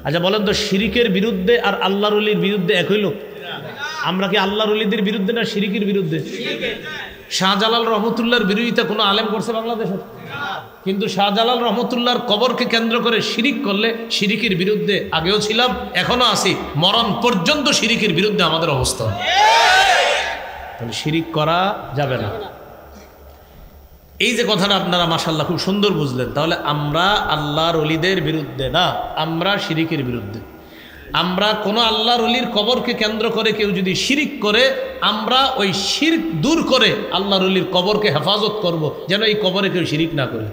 আচ্ছা বলেন তো, শিরিকের বিরুদ্ধে আর আল্লাহর ওলির বিরুদ্ধে এক হইল? আমরা কি আল্লাহর ওলিদের বিরুদ্ধে না শিরিকের বিরুদ্ধে? শাহজালাল রহমতুল্লাহর বিরোধিতা কোনো আলেম করছে বাংলাদেশে? কিন্তু শাহজালাল রহমতুল্লাহর কবরকে কেন্দ্র করে শিরিক করলে শিরিকের বিরুদ্ধে আগেও ছিলাম, এখনো আছি, মরণ পর্যন্ত শিরিকের বিরুদ্ধে আমাদের অবস্থা। তাহলে শিরিক করা যাবে না। এই যে কথাটা আপনারা মাশাআল্লাহ খুব সুন্দর বুঝলেন। তাহলে আমরা আল্লাহর ওলিদের বিরুদ্ধে না, আমরা শিরিকের বিরুদ্ধে। আমরা কোনো আল্লাহর ওলির কবরকে কেন্দ্র করে কেউ যদি শিরিক করে, আমরা ওই শিরক দূর করে আল্লাহর ওলির কবরকে হেফাজত করব, যেন এই কবরে কেউ শিরিক না করে।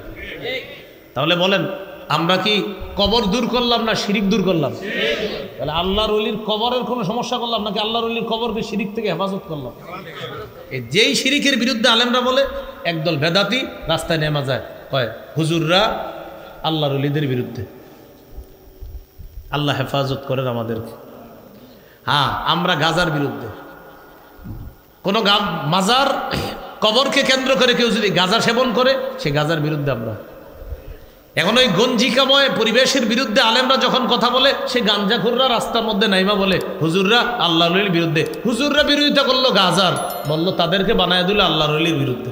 তাহলে বলেন, আমরা কি কবর দূর করলাম না শিরিক দূর করলাম? তাহলে আল্লাহর ওলির কবরের কোনো সমস্যা করলাম নাকি আল্লাহর ওলির কবরকে শিরিক থেকে হেফাজত করলাম? যেই শিরিকের বিরুদ্ধে আলেমরা বলে, একদল বেদাতি রাস্তায় নেমা যায়, কয় হুজুররা আল্লাহর ওলিদের বিরুদ্ধে। আল্লাহ হেফাজত করেন আমাদেরকে। হ্যাঁ, আমরা গাজার বিরুদ্ধে। কোনো মাজার কবরকে কেন্দ্র করে কেউ যদি গাঁজা সেবন করে, সে গাঁজার বিরুদ্ধে আমরা। এখন ওই গঞ্জিকাময় পরিবেশের বিরুদ্ধে আলেমরা যখন কথা বলে, সে গাঞ্জাখুররা রাস্তার মধ্যে নাইমা বলে হুজুররা আল্লাহর ওলির বিরুদ্ধে। হুজুররা বিরোধিতা করলো গাজার, বললো তাদেরকে বানায় দিল আল্লাহর ওলির বিরুদ্ধে।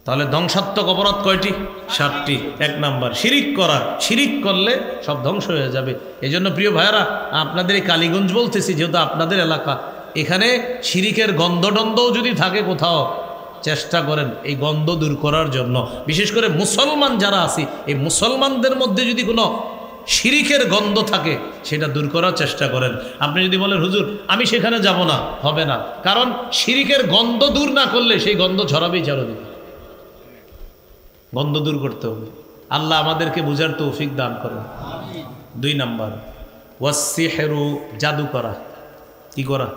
তাহলে ধ্বংসাত্মক অপরাধ কয়টি? 7টি। 1 নাম্বার শিরিক করা। শিরিক করলে সব ধ্বংস হয়ে যাবে। এই জন্য প্রিয় ভাইয়েরা, আপনাদের এই কালীগঞ্জ বলতেছি, যেহেতু আপনাদের এলাকা, এখানে শিরিকের গন্ধটন্ধও যদি থাকে কোথাও, চেষ্টা করেন এই গন্ধ দূর করার জন্য। বিশেষ করে মুসলমান যারা আছি, এই মুসলমানদের মধ্যে যদি কোনো শিরিকের গন্ধ থাকে, সেটা দূর করার চেষ্টা করেন। আপনি যদি বলেন হুজুর আমি সেখানে যাব না, হবে না। কারণ শিরিকের গন্ধ দূর না করলে সেই গন্ধ ছড়াবেই চারদিকে। গন্ধ দূর করতে হবে। আল্লাহ আমাদেরকে বুঝার তৌফিক দান করেন। 2 নাম্বার ওয়াসসিহরু, জাদু করা। কি করা?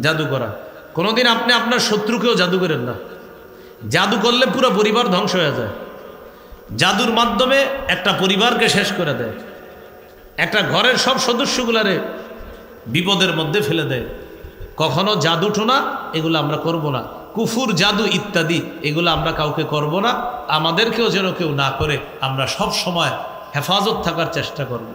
জাদু করা। কোনোদিন আপনি আপনার শত্রুকেও জাদু করেন না। জাদু করলে পুরো পরিবার ধ্বংস হয়ে যায়। জাদুর মাধ্যমে একটা পরিবারকে শেষ করে দেয়, একটা ঘরের সব সদস্যগুলারে বিপদের মধ্যে ফেলে দেয়। কখনো জাদু টোনা এগুলো আমরা করব না। কুফুর, জাদু ইত্যাদি এগুলো আমরা কাউকে করব না। আমাদেরকেও যেন কেউ না করে, আমরা সব সময় হেফাজত থাকার চেষ্টা করব।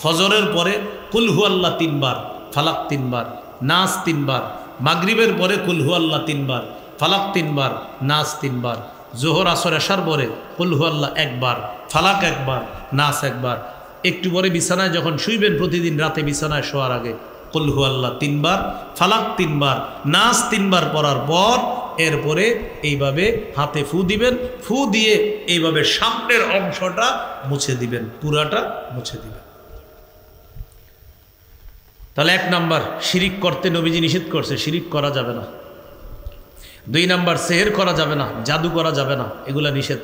ফজরের পরে কুল হু আল্লাহ 3 বার, ফালাক 3 বার, নাস 3 বার। মাগরিবের পরে কুল হু আল্লাহ 3 বার, ফালাক 3 বার, নাস 3 বার। জোহর আসর এশার পরে কুল হু আল্লাহ 1 বার, ফালাক 1 বার, নাস 1 বার। একটু পরে বিছানায় যখন শুইবেন, প্রতিদিন রাতে বিছানায় শোয়ার আগে কুল হু আল্লাহ 3 বার, ফালাক 3 বার, নাস 3 বার পড়ার পর এরপরে এইভাবে হাতে ফু দিবেন। ফু দিয়ে এইভাবে সামনের অংশটা মুছে দিবেন, পুরাটা মুছে দিবেন। তাহলে 1 নাম্বার শিরিক করতে নবীজি নিষেধ করছে, শিরিক করা যাবে না। 2 নাম্বার সেহের করা যাবে না, জাদু করা যাবে না, এগুলা নিষেধ।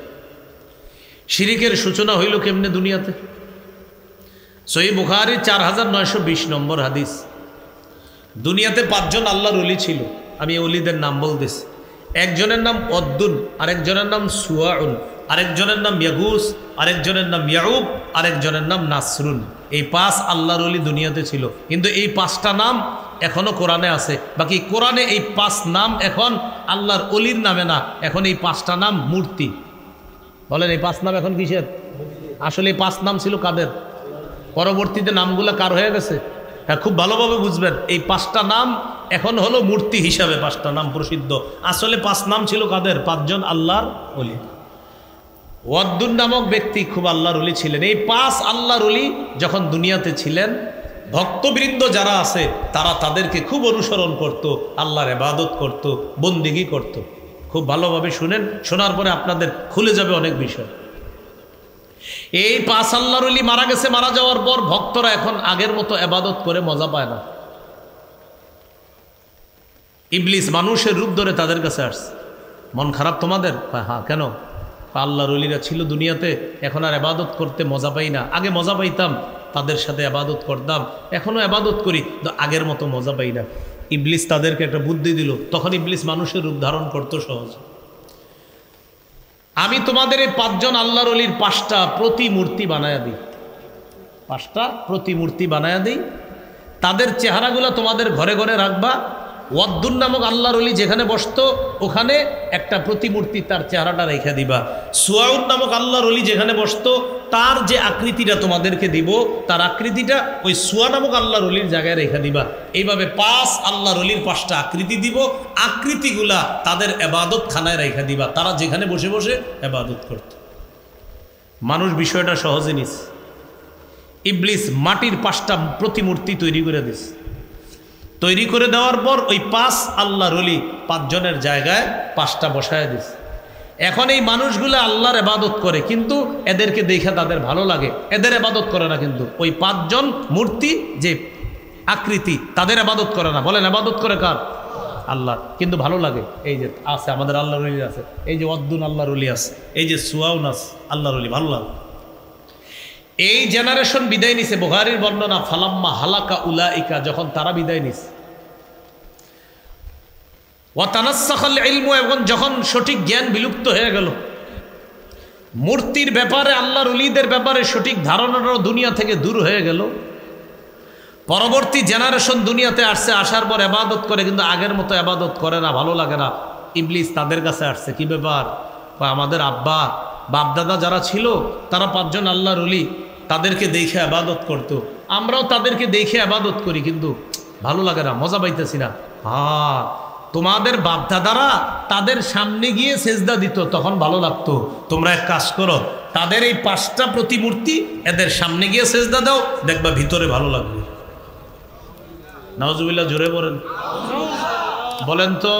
শিরিকের সূচনা হইল কেমনে দুনিয়াতে? সহিহ বুখারী 4920 নম্বর হাদিস। দুনিয়াতে 5 জন আল্লাহর ওলি ছিল। আমি ওলিদের নাম বলতেছি। একজনের নাম অদ্দুন, আরেকজনের নাম সুয়াউন, আরেকজনের নাম ইয়াগুস, আরেকজনের নাম ইয়াউব, আরেকজনের নাম নাসরুন। এই 5 আল্লাহর ওলি দুনিয়াতে ছিল। কিন্তু এই 5টা নাম এখনো কোরআনে আছে। বাকি কোরআনে এই 5 নাম এখন আল্লাহর ওলির নামে না, এখন এই 5টা নাম মূর্তি। বলেন এই 5 নাম এখন কিসের? আসলে এই 5 নাম ছিল কাদের? পরবর্তীতে নামগুলো কার হয়ে গেছে? হ্যাঁ, খুব ভালোভাবে বুঝবেন। এই 5টা নাম এখন হলো মূর্তি হিসাবে 5টা নাম প্রসিদ্ধ। আসলে 5 নাম ছিল কাদের? 5 জন আল্লাহর ওলি। ওয়াদ্দুন নামক ব্যক্তি খুব আল্লাহর ওলি ছিলেন। এই 5 আল্লাহর ওলি যখন দুনিয়াতে ছিলেন, ভক্তবৃন্দ যারা আছে তারা তাদেরকে খুব অনুসরণ করত, আল্লাহর ইবাদত করত, বন্দেগী করত। খুব ভালোভাবে শুনেন, শোনার পরে আপনাদের খুলে যাবে অনেক বিষয়। এই 5 আল্লাহর ওলি মারা গেছে। মারা যাওয়ার পর ভক্তরা এখন আগের মতো ইবাদত করে মজা পায় না। ইবলিস মানুষের রূপ ধরে তাদের কাছে আসছে। মন খারাপ তোমাদের? হ্যাঁ। কেন? আল্লাহর ওলিরা ছিল দুনিয়াতে, এখন আর ইবাদত করতে মজা পাই না। আগে মজা পাইতাম, তাদের সাথে ইবাদত করতাম, এখনও ইবাদত করি, কিন্তু আগের মতো মজা পাই না। ইবলিস তাদেরকে একটা বুদ্ধি দিল। তখন ইবলিস মানুষের রূপ ধারণ করতো সহজ। আমি তোমাদের এই 5 জন আল্লাহর ওলির 5টা প্রতিমূর্তি বানায়া দিই। 5টা প্রতিমূর্তি বানায়া দিই, তাদের চেহারাগুলো তোমাদের ঘরে ঘরে রাখবা। ওয়াদ্দুন নামক আল্লাহর ওলি যেখানে বসতো ওখানে একটা প্রতিমূর্তি তার চেহারাটা রেখে দিবা। সুয়াউদ নামক আল্লাহর ওলি যেখানে বসতো তার যে আকৃতিটা তোমাদেরকে দিব, তার আকৃতিটা ওই সুয়া নামক আল্লাহর ওলির জায়গায় রেখে দিবা। এইভাবে 5 আল্লাহর ওলির 5টা আকৃতি দিব, আকৃতিগুলা তাদের এবাদত খানায় রেখে দিবা, তারা যেখানে বসে বসে এবাদত করত। মানুষ বিষয়টা সহজে নিস। ইবলিস মাটির 5টা প্রতিমূর্তি তৈরি করে দিস। তৈরি করে দেওয়ার পর ওই 5 আল্লাহর ওলি 5 জনের জায়গায় 5টা বসায় দিস। এখন এই মানুষগুলো আল্লাহর ইবাদত করে, কিন্তু এদেরকে দেখে তাদের ভালো লাগে, এদের ইবাদত করে না। কিন্তু ওই 5 জন মূর্তি যে আকৃতি তাদের ইবাদত করে না। বলেন ইবাদত করে কার? আল্লাহ। কিন্তু ভালো লাগে। এই যে আছে আমাদের আল্লাহর ওলি আছে, এই যে ওয়াদ্দুন আল্লাহর ওলি আছে, এই যে সুয়াউন আছে আল্লাহর ওলি, ভালো লাগে। এই জেনারেশন বিদায় নিছে। বুখারীর বর্ণনা, ফালাম্মা হালাকা উলাইকা, যখন তারা বিদায় নিছে, ওয়া তানাসসাখাল ইলমু, এবং যখন সঠিক জ্ঞান বিলুপ্ত হয়ে গেল, মূর্তির ব্যাপারে আল্লাহর ওলিদের ব্যাপারে সঠিক ধারণাটাও দুনিয়া থেকে দূর হয়ে গেল। পরবর্তী জেনারেশন দুনিয়াতে আসছে, আসার পর ইবাদত করে, কিন্তু আগের মতো ইবাদত করে না, ভালো লাগে না। ইবলিস তাদের কাছে আসছে, কি ব্যাপার? আমাদের আব্বা বাপদাদা যারা ছিল তারা 5 জন আল্লাহর ওলি, তাদেরকে দেখে ইবাদত করতো, আমরাও তাদেরকে দেখে ইবাদত করি, কিন্তু ভালো লাগে না, মজা পাইতেছি না। হ্যাঁ, তোমাদের বাপদাদারা তাদের সামনে গিয়ে সেজদা দিত, তখন ভালো লাগতো। তোমরা এক কাজ করো, তাদের এই 5টা প্রতিমূর্তি এদের সামনে গিয়ে সেজদা দাও, দেখবা ভিতরে ভালো লাগবে। নাউজুবিল্লাহ, জোরে বলেন। বলেন তো,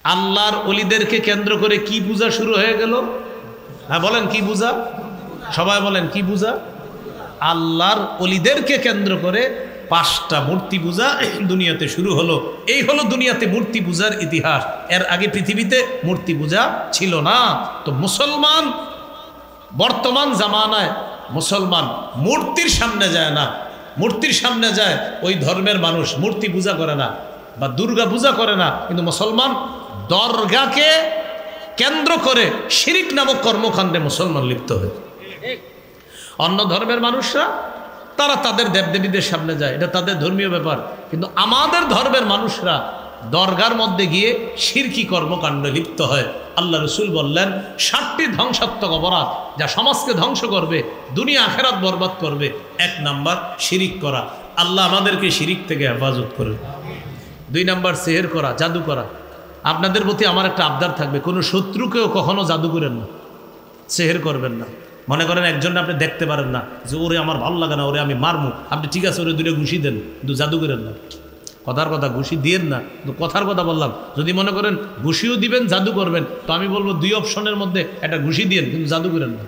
আল্লাহর ওলিদেরকে কেন্দ্র করে কি পূজা শুরু হয়ে গেল? হ্যাঁ বলেন, কি পূজা? সবাই বলেন, কি পূজা? আল্লাহর ওলিদেরকে কেন্দ্র করে 5টা মূর্তি পূজা দুনিয়াতে শুরু হলো। এই হলো দুনিয়াতে মূর্তি পূজার ইতিহাস। এর আগে পৃথিবীতে মূর্তি পূজা ছিল না। তো মুসলমান বর্তমান জামানায় মুসলমান মূর্তির সামনে যায় না, মূর্তির সামনে যায় ওই ধর্মের মানুষ, মূর্তি পূজা করে না বা দুর্গা পূজা করে না। কিন্তু মুসলমান দরগাকে কেন্দ্র করে শিরিক নামক কর্মকাণ্ডে মুসলমান লিপ্ত হয়। অন্য ধর্মের মানুষরা তারা তাদের দেবদেবীদের সামনে যায়, এটা তাদের ধর্মীয় ব্যাপার। কিন্তু আমাদের ধর্মের মানুষরা দরগার মধ্যে গিয়ে শিরকি কর্মকাণ্ডে লিপ্ত হয়। আল্লাহ রসুল বললেন 7টি ধ্বংসাত্মক অপরাধ যা সমাজকে ধ্বংস করবে, দুনিয়া আখেরাত বরবাদ করবে। 1 নাম্বার শিরিক করা। আল্লাহ আমাদেরকে শিরিক থেকে হেফাজত করে। 2 নাম্বার সেহের করা, জাদু করা। আপনাদের প্রতি আমার একটা আবদার থাকবে, কোনো শত্রুকেও কখনো জাদু করেন না, সেহের করবেন না। মনে করেন একজন আপনি দেখতে পারেন না, যে ওরে আমার ভালো লাগে না, ওরে আমি মারমু, আপনি ঠিক আছে ওরে 2টা ঘুষি দেন, কিন্তু জাদু করেন না। কথার কথা, ঘুষি দিয়েন না, কিন্তু কথার কথা বললাম। যদি মনে করেন ঘুষিও দিবেন, জাদু করবেন, তো আমি বলবো 2 অপশনের মধ্যে একটা ঘুষি দিয়েন, কিন্তু জাদু করেন না।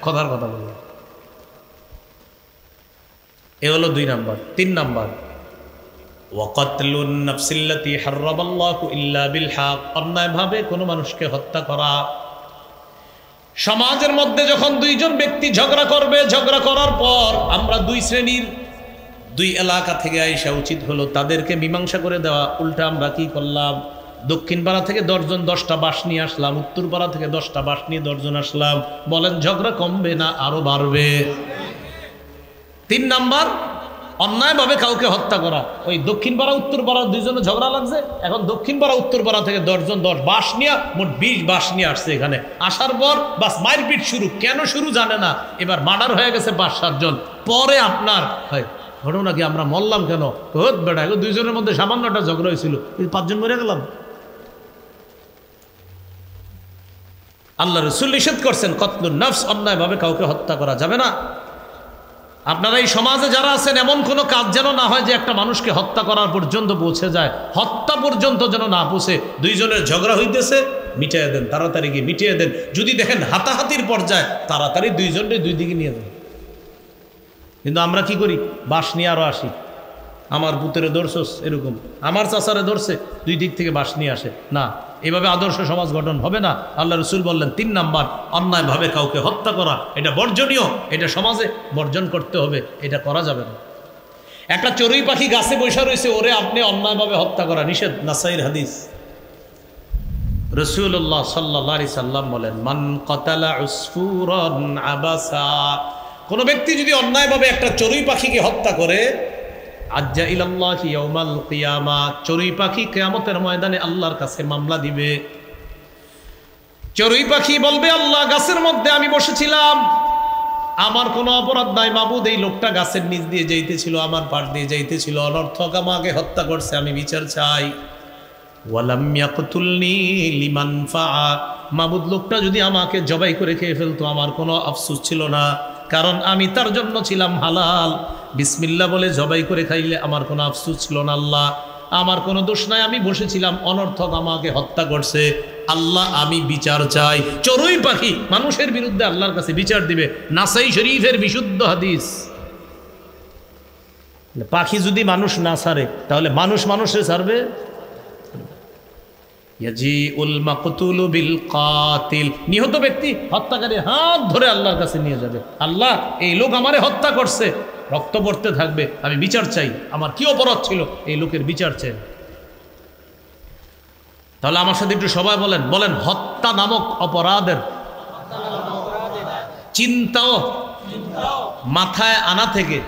কথার কথা বললাম। এ হলো 2 নাম্বার। 3 নাম্বার, ওয়াকাতলুন নাফসিল্লাতী হারামাল্লাহু ইল্লা বিল হক, অন্যায়ভাবে কোনো মানুষকে হত্যা করা। সমাজের মধ্যে যখন 2 জন ব্যক্তি ঝগড়া করবে, ঝগড়া করার পর আমরা 2 শ্রেণীর 2 এলাকা থেকে আইসা উচিত হলো তাদেরকে মীমাংসা করে দেওয়া। উল্টা আমরা কি করলাম? দক্ষিণ পাড়া থেকে 10 জন 10টা বাঁশ নিয়ে আসলাম, উত্তর পাড়া থেকে 10টা বাঁশ নিয়ে 10 জন আসলাম। বলেন ঝগড়া কমবে না আরো বাড়বে? 3 নাম্বার, অন্যায়ভাবে কাউকে হত্যা করা। ওই দক্ষিণ পাড়া উত্তর পাড়া 2 জনে ঝগড়া লাগছে, এখন দক্ষিণ পাড়া উত্তর পাড়া থেকে 10 জন 10 বাঁশ নিয়ে মোট 20 বাঁশ নিয়ে আসছে এখানে। আসার পর বাস মারপিট শুরু। কেন শুরু জানে না, এবার মার্ডার হয়ে গেছে 5-7 জন। পরে আপনার হয় ঘটনা কি, আমরা মরলাম কেন? হোত বেটা, 2 জনের মধ্যে সামান্য একটা ঝগড়া হয়েছিল, 5 জন মরে গেলাম। আল্লাহ রাসূল নিষেধ করছেন কতলুন নফস, অন্যায়ভাবে কাউকে হত্যা করা যাবে না। আপনারা এই সমাজে যারা আছেন, এমন কোনো কাজ যেন না হয় যে একটা মানুষকে হত্যা করার পর্যন্ত পৌঁছে যায়। হত্যা পর্যন্ত যেন না পৌঁছে। 2 জনের ঝগড়া হইতেছে, মিটিয়ে দেন, তাড়াতাড়ি গিয়ে মিটিয়ে দেন। যদি দেখেন হাতাহাতির পর্যায়ে, তাড়াতাড়ি 2 জনকে 2 দিকে নিয়ে দেন। কিন্তু আমরা কি করি? বাঁশ নিয়ে আরো আসি, আমার পুত্রে ধরছস, এরকম আমার চাচারে ধরছে, 2 দিক থেকে বাঁশ নিয়ে আসে। না, এভাবে আদর্শ সমাজ গঠন হবে না। আল্লাহ রসুল বললেন 3 নাম্বার, অন্যায়ভাবে কাউকে হত্যা করা, এটা বর্জনীয়, এটা সমাজে বর্জন করতে হবে, এটা করা যাবে না। একটা চড়ুই পাখি গাছে বসে রয়েছে, ওরে আপনি অন্যায়ভাবে হত্যা করা নিষেধ, নাসাইর হাদিস। রাসূলুল্লাহ সাল্লাল্লাহু আলাইহি সাল্লাম বলেন, মান কাতালা উসফুরান আবাসা, কোন ব্যক্তি যদি অন্যায়ভাবে একটা চড়ুই পাখিকে হত্যা করে, আজ্জা ইলাল্লাহি ইয়াউমাল কিয়ামা, চড়ুই পাখি কিয়ামতের ময়দানে আল্লাহর কাছে মামলা দিবে। চড়ুই পাখি বলবে, আল্লাহ, গাছের মধ্যে আমি বসেছিলাম, আমার কোনো অপরাধ নাই মাবুদ, এই লোকটা গাছের নিচ দিয়ে যাইতেছিল, আমার পাশ দিয়ে যাইতেছিল, অনর্থক আমাকে হত্যা করছে, আমি বিচার চাই। ওয়ালাম ইয়াকতুলনি লিমান ফাআ, মাবুদ, লোকটা যদি আমাকে জবাই করে খেয়ে ফেলতো আমার কোনো আফসোস ছিল না, কারণ আমি তার জন্য ছিলাম হালাল, বিসমিল্লাহ বলে জবাই করে খাইলে আমার কোনো আফসোস ছিল না। আল্লাহ, আমার কোনো দোষ নাই, আমি বসেছিলাম, অনর্থক আমাকে হত্যা করছে, আল্লাহ আমি বিচার চাই। চড়ুই পাখি মানুষের বিরুদ্ধে আল্লাহর কাছে বিচার দিবে, নাসাই শরীফের বিশুদ্ধ হাদিস। পাখি যদি মানুষ না ছাড়ে তাহলে মানুষ মানুষে ছাড়বে? ইয়াজিউল মাকতুলু বিল কাতিল, নিহত ব্যক্তি হত্যাকারী হাত ধরে আল্লাহর কাছে নিয়ে যাবে, আল্লাহ, এই লোক আমারে হত্যা করছে, রক্ত পড়তে থাকবে, আমি বিচার চাই, আমার কি অপরাধ ছিল, এই লোকের বিচার চাই। তাহলে আমার সাথে একটু সবাই বলেন, বলেন, হত্যা নামক অপরাধের চিন্তাও মাথায় আনা থেকে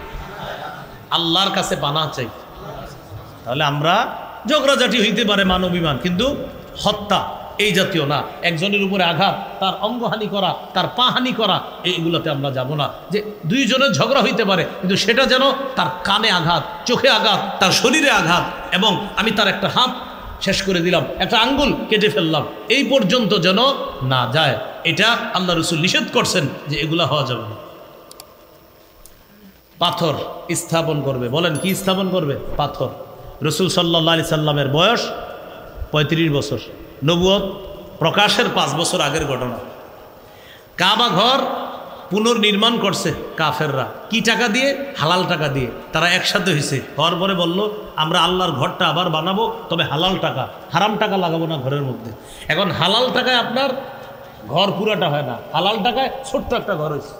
আল্লাহর কাছে পানা চাই। তাহলে আমরা ঝগড়াঝাটি হইতে পারে, মানবিমান, কিন্তু হত্যা এই জাতীয় না। একজনের উপরে আঘাত, তার অঙ্গহানি করা, তার পা হানি করা, এইগুলোতে আমরা যাব না। যে দুইজনের ঝগড়া হইতে পারে, কিন্তু সেটা যেন তার কানে আঘাত, চোখে আঘাত, তার শরীরে আঘাত, এবং আমি তার একটা হাত শেষ করে দিলাম, একটা আঙ্গুল কেটে ফেললাম, এই পর্যন্ত যেন না যায়। এটা আল্লাহ রাসূল নিষেধ করছেন যে এগুলা হওয়া যাবে না। পাথর স্থাপন করবে, বলেন কি স্থাপন করবে? পাথর। রাসূল সাল্লাল্লাহু আলাইহি সাল্লামের বয়স 35 বছর, নবুয়ত প্রকাশের 5 বছর আগের ঘটনা। কাবা ঘর পুনর্নির্মাণ করছে কাফেররা, কি টাকা দিয়ে? হালাল টাকা দিয়ে। তারা একসাথে হয়েছে, হওয়ার পরে বলল, আমরা আল্লাহর ঘরটা আবার বানাবো, তবে হালাল টাকা, হারাম টাকা লাগাবো না ঘরের মধ্যে। এখন হালাল টাকায় আপনার ঘর পুরাটা হয় না, হালাল টাকায় ছোট্ট একটা ঘর হয়েছে।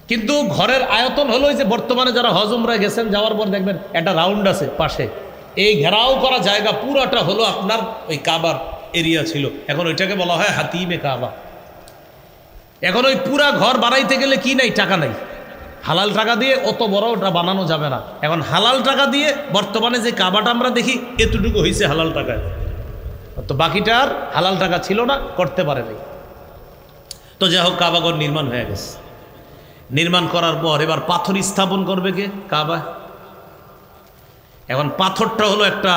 কিন্তু ঘরের আয়তন হলো যে বর্তমানে যারা হজ উমরায় গেছেন, যাওয়ার পর দেখবেন একটা রাউন্ড আছে পাশে, এই ঘেরাও করা জায়গা পুরাটা হলো আপনার ওই কাবার এরিয়া ছিল। এখন ওইটাকে বলা হয় হাতিমে কাবা। এখন ওই পুরা ঘর বানাইতে গেলে কি নাই? টাকা নাই। হালাল টাকা দিয়ে অত বড় ওটা বানানো যাবে না। এখন হালাল টাকা দিয়ে বর্তমানে যে কাবাটা আমরা দেখি, এতটুকু হয়েছে হালাল টাকায়, তো বাকিটার হালাল টাকা ছিল না, করতে পারে নাই। তো যাই হোক, কাবাঘর নির্মাণ হয়ে গেছে। নির্মাণ করার পর এবার পাথর স্থাপন করবে কে? কাবা। এখন পাথরটা হলো একটা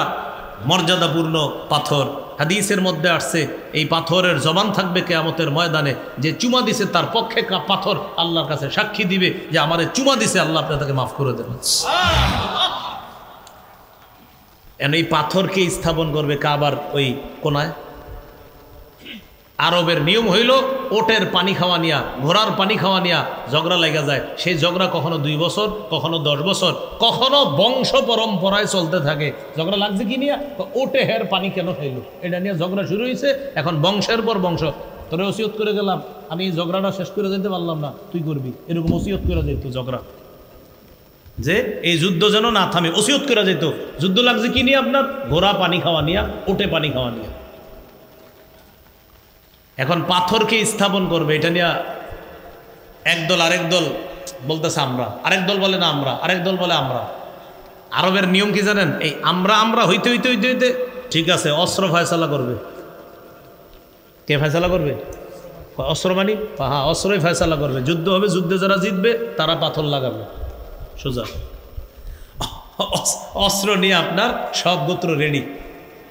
মর্যাদাপূর্ণ পাথর। হাদিসের মধ্যে আসছে, এই পাথরের জবান থাকবে কিয়ামতের ময়দানে, যে চুমা দিছে তার পক্ষে পাথর আল্লাহর কাছে সাক্ষী দিবে যে আমারে চুমা দিছে, আল্লাহ আপনি তাকে মাফ করে দেবেন। এই পাথরকে স্থাপন করবে কাবার ওই কোনায়। আরবের নিয়ম হইল, ওটের পানি খাওয়া নিয়া, ঘোড়ার পানি খাওয়া নিয়া ঝগড়া লেগে যায়। সেই ঝগড়া কখনো 2 বছর, কখনো 10 বছর, কখনো বংশ পরম্পরায় চলতে থাকে। ঝগড়া লাগছে কি নিয়ে? ওটে হের পানি কেন খাইলো, এটা নিয়ে ঝগড়া শুরু হয়েছে। এখন বংশের পর বংশ, তোরে ওসিয়ত করে গেলাম, আমি এই ঝগড়াটা শেষ করে যেতে পারলাম না, তুই করবি, এরকম ওসিয়ত করে যেত ঝগড়া, যে এই যুদ্ধ যেন না থামে, ওসিয়ত করে যেত। যুদ্ধ লাগছে কি নিয়ে? আপনার ঘোড়া পানি খাওয়া নিয়া, ওটে পানি খাওয়া নিয়ে। এখন পাথরকে স্থাপন করবে, এটা নিয়ে একদল আরেক দল বলতেছে আমরা, আরেক দল বলে না আমরা, আরেক দল বলে আমরা। আরবের নিয়ম কি জানেন? এই আমরা হইতে হইতে হইতে হইতে ঠিক আছে, অস্ত্র ফয়সালা করবে। কে ফয়সালা করবে? অস্ত্র মানি, হ্যাঁ, অস্ত্রই ফয়সালা করবে। যুদ্ধ হবে, যুদ্ধে যারা জিতবে তারা পাথর লাগাবে সোজা। অস্ত্র নিয়ে আপনার সব গোত্র রেডি,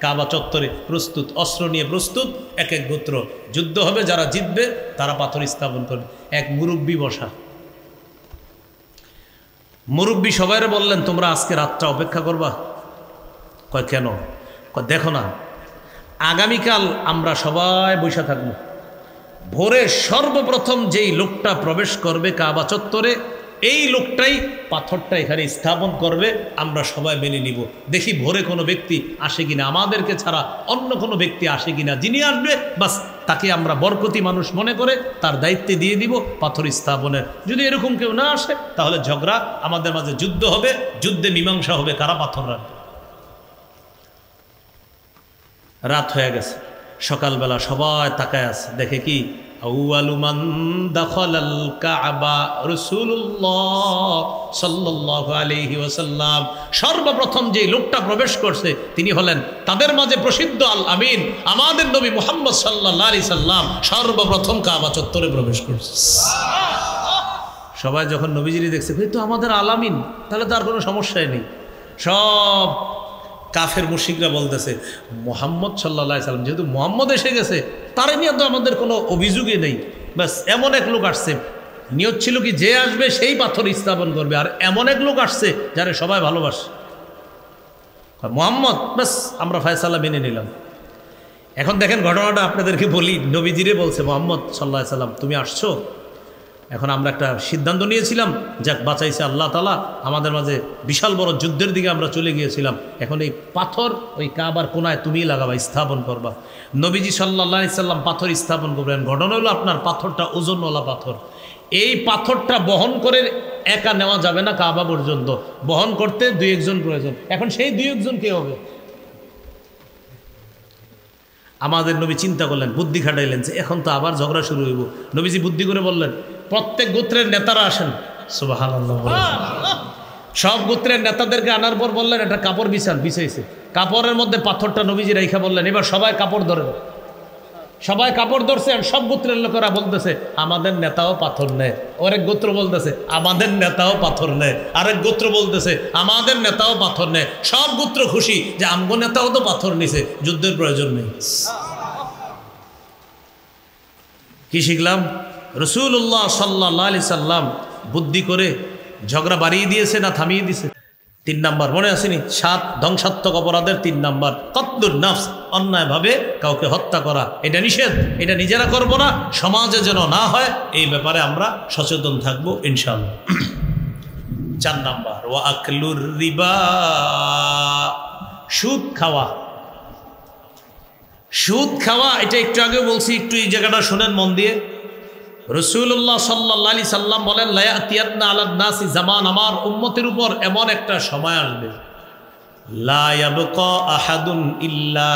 কাবা চত্বরে প্রস্তুত, অস্ত্র নিয়ে প্রস্তুত, এক এক গোত্র। যুদ্ধ হবে, যারা জিতবে তারা পাথর স্থাপন করবে। এক মুরব্বী বসা, মুরব্বী সবাইরে বললেন, তোমরা আজকে রাতটা অপেক্ষা করবা? কয় কেন? কয় দেখো না, আগামীকাল আমরা সবাই বসে থাকবো, ভোরে সর্বপ্রথম যেই লোকটা প্রবেশ করবে কাবা চত্বরে, এই লোকটাই পাথরটা এখানে স্থাপন করবে, আমরা সবাই মেনে নিব। দেখি ভোরে কোনো ব্যক্তি আসে কিনা, আমাদেরকে ছাড়া অন্য কোনো ব্যক্তি আসে কিনা। যিনি আসবে বাস তাকে আমরা বরকতি মানুষ মনে করে তার দায়িত্বে দিয়ে দিব পাথর স্থাপনের। যদি এরকম কেউ না আসে তাহলে ঝগড়া, আমাদের মাঝে যুদ্ধ হবে, যুদ্ধে মীমাংসা হবে কারা পাথর রাখবে। রাত হয়ে গেছে, সকালবেলা সবাই তাকায় আছে, দেখে কি আউয়ালু মান দাখালাল কাবা রাসূলুল্লাহ সাল্লাল্লাহু আলাইহি ওয়াসাল্লাম, সর্বপ্রথম যে লোকটা প্রবেশ করছে তিনি হলেন তাদের মাঝে প্রসিদ্ধ আল আমিন, আমাদের নবী মুহাম্মদ সাল্লাল্লাহু আলাইহি সাল্লাম সর্বপ্রথম কাবা চত্বরে প্রবেশ করছে। সবাই যখন নবীজিরে দেখছে, এই তো আমাদের আল আমিন, তাহলে তার কোনো সমস্যাই নেই। সব কাফের মুশরিকরা বলতেছে মুহাম্মদ সাল্লাল্লাহু আলাইহি সাল্লাম যেহেতু মুহাম্মদ এসে গেছে, তার নিয়ে তো আমাদের কোনো অভিযোগই নেই। ব্যাস এমন এক লোক আসছে, নিয়ত ছিল কি যে আসবে সেই পাথর স্থাপন করবে, আর এমন এক লোক আসছে যারে সবাই ভালোবাসে মুহাম্মদ, ব্যাস আমরা ফয়সালা মেনে নিলাম। এখন দেখেন ঘটনাটা আপনাদেরকে বলি, নবীজিরে বলছে মুহাম্মদ সাল্লাল্লাহু আলাইহি সাল্লাম তুমি আসছো, এখন আমরা একটা সিদ্ধান্ত নিয়েছিলাম, যাক বাঁচাইছে আল্লাহ তাআলা, আমাদের মাঝে বিশাল বড় যুদ্ধের দিকে আমরা চলে গিয়েছিলাম, এখন এই পাথর ওই কাবার কোনায় তুমিই লাগাবা, স্থাপন করবা। নবীজি সাল্লাল্লাহু আলাইহি সাল্লাম পাথর স্থাপন করবেন। ঘটনা হলো আপনার পাথরটা ওজনওয়ালা পাথর, এই পাথরটা বহন করে একা নেওয়া যাবে না কাবা পর্যন্ত, বহন করতে দুই একজন প্রয়োজন। এখন সেই দুই একজন কে হবে? আমাদের নবী চিন্তা করলেন, বুদ্ধি খাটাইলেন, যে এখন তো আবার ঝগড়া শুরু হইব। নবীজি বুদ্ধি করে বললেন, প্রত্যেক গোত্রের নেতারা আসেন। সুবহানাল্লাহ। সব গোত্রের নেতাদেরকে আনার পর বললেন একটা কাপড় বিছাইছে, কাপড়ের মধ্যে পাথরটা নবীজি রাইখা বললেন এবার সবাই কাপড় ধরেন। সবাই কাপড় ধরছে, আর সব গোত্রের লোকেরা বলতেছে আমাদের নেতাও পাথর নেয়। আরেক গোত্র বলতেছে আমাদের নেতাও পাথর নেয়, আরেক গোত্র বলতেছে আমাদের নেতাও পাথর নেয়। সব গোত্র খুশি যে আমগো নেতাও তো পাথর নিছে, যুদ্ধের প্রয়োজন নেই। কি শিখলাম? রাসূলুল্লাহ সাল্লাল্লাহু আলাইহি সাল্লাম বুদ্ধি করে ঝগড়া বাড়িয়ে দিয়েছে না থামিয়ে দিয়েছে? 3 নাম্বার মনে আসেনি? 7 ধ্বংসাত্মক অপরাধের 3 নাম্বার কতলুন নাফস, অন্যায়ভাবে কাউকে হত্যা করা। এটা নিষেধ, এটা নিজেরা করব না, সমাজে যেন না হয় এই ব্যাপারে আমরা সচেতন থাকবো ইনশাআল্লাহ। 4 নাম্বার ওয়া আকলুর রিবা, সুদ খাওয়া। সুদ খাওয়া এটা একটু আগে বলছি, একটু এই জায়গাটা শুনেন মন দিয়ে। রাসূলুল্লাহ সাল্লাল্লাহু আলাইহি সাল্লাম বলেন লা ইয়াতিয়ান্না আলান নাসি জামান, আমার উম্মতের উপর এমন একটা সময় আসবে লা ইয়াবকা আহাদুন ইল্লা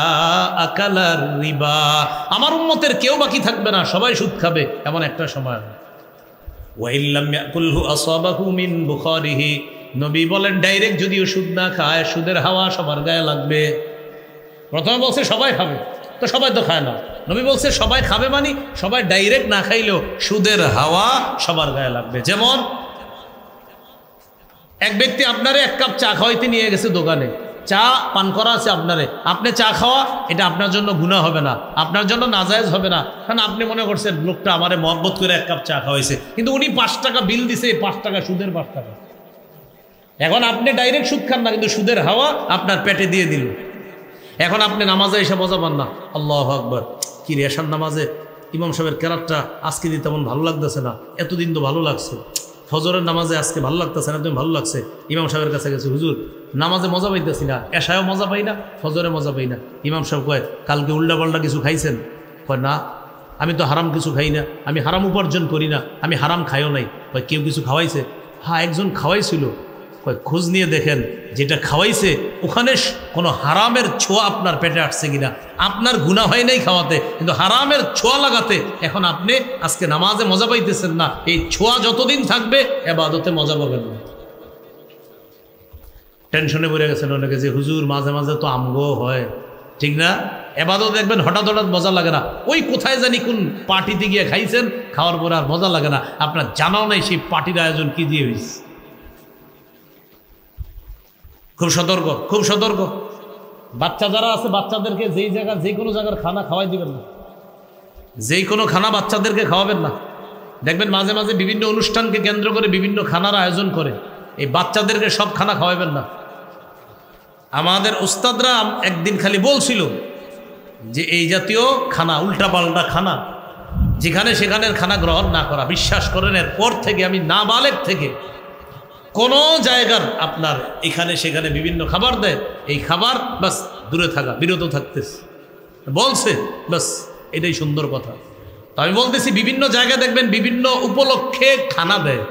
আকালার রিবা, আমার উম্মতের কেউ বাকি থাকবে না, সবাই সুদ খাবে, এমন একটা সময় আসবে। ওয়া ইল্লাম ইয়াকুলহু আসাবাহু মিন বুখারিহি, নবী বলেন ডাইরেক্ট যদিও সুদ না খায়, সুদের হাওয়া সবার গায়ে লাগবে। প্রথমে বলছে সবাই খাবে, তো সবাই তো খায় না। নবী বলছে সবাই খাবে মানে সবাই ডাইরেক্ট না খাইলেও সুদের হাওয়া সবার গায়ে লাগবে। যেমন এক ব্যক্তি আপনারে 1 কাপ চা খাওয়াইতে নিয়ে গেছে দোকানে, চা পান করা আছে আপনারে, আপনি চা খাওয়া এটা আপনার জন্য গুনাহ হবে না, আপনার জন্য নাজায়েজ হবে না, কারণ আপনি মনে করছেন লোকটা আমারে মহব্বত করে 1 কাপ চা খাওয়াইছে, কিন্তু উনি 5 টাকা বিল দিছে, 5 টাকা সুদের 5 টাকা। এখন আপনি ডাইরেক্ট সুদ খান না, কিন্তু সুদের হাওয়া আপনার পেটে দিয়ে দিল। এখন আপনি নামাজে এসে মজা পান না, আল্লাহু আকবার, কি রে এশার নামাজে ইমাম সাহেবের কেরাতটা আজকে দিতে তেমন ভালো লাগতেছে না, এতদিন তো ভালো লাগছে। ফজরের নামাজে আজকে ভালো লাগতেছে না, তুমি ভালো লাগছে। ইমাম সাহেবের কাছে গেছে, হুজুর নামাজে মজা পাইতেছি না, এশায়ও মজা পাই না, ফজরে মজা পাই না। ইমাম সাহেব কয় কালকে উল্টা পাল্টা কিছু খাইছেন? কয় না, আমি তো হারাম কিছু খাই না, আমি হারাম উপার্জন করি না, আমি হারাম খাইও নাই। কয় কেউ কিছু খাওয়াইছে? হ্যাঁ একজন খাওয়াইছিল। কয় খোঁজ নিয়ে দেখেন যেটা খাওয়াইছে ওখানে কোনো হারামের ছোঁয়া আপনার পেটে আসছে কিনা। আপনার গুনাহ হয় নাই খাওয়াতে, কিন্তু হারামের ছোঁয়া লাগাতে এখন আপনি আজকে নামাজে মজা পাইতেছেন না। এই ছোঁয়া যতদিন থাকবে ইবাদতে মজা পাবেন না। টেনশনে পড়ে গেছেন অনেকে যে হুজুর মাঝে মাঝে তো আমগো হয়, ঠিক না? ইবাদত দেখবেন হঠাৎ হঠাৎ মজা লাগে না, ওই কোথায় জানি কোন পার্টিতে গিয়ে খাইছেন, খাওয়ার পরে আর মজা লাগে না, আপনার জানাও নাই সেই পার্টির আয়োজন কি দিয়ে হয়েছে। খুব সতর্ক, খুব সতর্ক। বাচ্চা যারা আছে বাচ্চাদেরকে যেই জায়গার যে কোনো জায়গার খানা খাওয়াই দিবেন না, যেই কোনো খানা বাচ্চাদেরকে খাওয়াবেন না। দেখবেন মাঝে মাঝে বিভিন্ন অনুষ্ঠানকে কেন্দ্র করে বিভিন্ন খানার আয়োজন করে, এই বাচ্চাদেরকে সব খানা খাওয়াবেন না। আমাদের উস্তাদরা একদিন খালি বলছিল যে এই জাতীয় খানা, উল্টাপাল্টা খানা, যেখানে সেখানের খানা গ্রহণ না করা। বিশ্বাস করেন এরপর থেকে আমি নাবালেগ থেকে কোনো জায়গার আপনার এখানে সেখানে বিভিন্ন খাবার দেয়, এই খাবার বাস দূরে থাকা, বিরত থাকতেছে বলছে, বাস এটাই সুন্দর কথা। তো আমি বলতেছি বিভিন্ন জায়গায় দেখবেন বিভিন্ন উপলক্ষে খানা দেয়,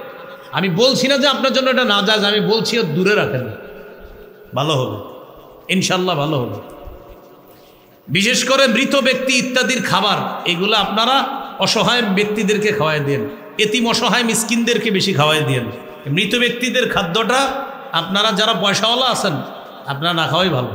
আমি বলছি না যে আপনার জন্য এটা না যায়, আমি বলছি দূরে রাখেন, ভালো হবে ইনশাল্লাহ, ভালো হবে। বিশেষ করে মৃত ব্যক্তি ইত্যাদির খাবার এগুলো আপনারা অসহায় ব্যক্তিদেরকে খাওয়াই দেন, এতিম অসহায় মিসকিনদেরকে বেশি খাওয়াই দেন। মৃত ব্যক্তিদের খাদ্যটা আপনারা যারা পয়সাওয়ালা আছেন আপনারা না খাওয়াই ভালো।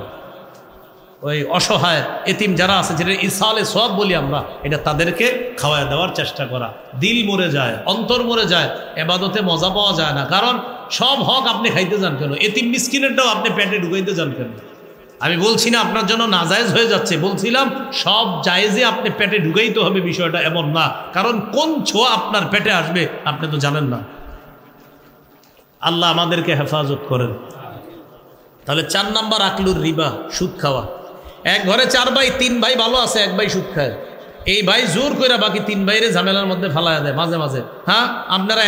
ওই অসহায় এতিম যারা আছে, যেটা ইসালে সওয়াব বলি আমরা, এটা তাদেরকে খাওয়াই দেওয়ার চেষ্টা করা। দিল মরে যায়, অন্তর মরে যায়, এবাদতে মজা পাওয়া যায় না। কারণ সব হক আপনি খাইতে যান কেন? এতিম মিসকিনেরটাও আপনি পেটে ঢুকাইতে যান কেন? আমি বলছি না আপনার জন্য নাজায়েজ হয়ে যাচ্ছে, বলছিলাম সব জায়েজে আপনি পেটে ঢুকাইতে হবে বিষয়টা এমন না। কারণ কোন ছোঁয়া আপনার পেটে আসবে আপনি তো জানেন না। আল্লাহ আমাদেরকে হেফাজত করেন। তাহলে 4 নাম্বার আকলুর রিবা, সুদ খাওয়া। এক ঘরে 4 ভাই, 3 ভাই ভালো আছে, 1 ভাই সুদ খায়। এই ভাই জোর করে বাকি 3 ভাইরে ঝামেলার মধ্যে ফেলায় দেয় মাঝে মাঝে। হ্যাঁ, আপনারা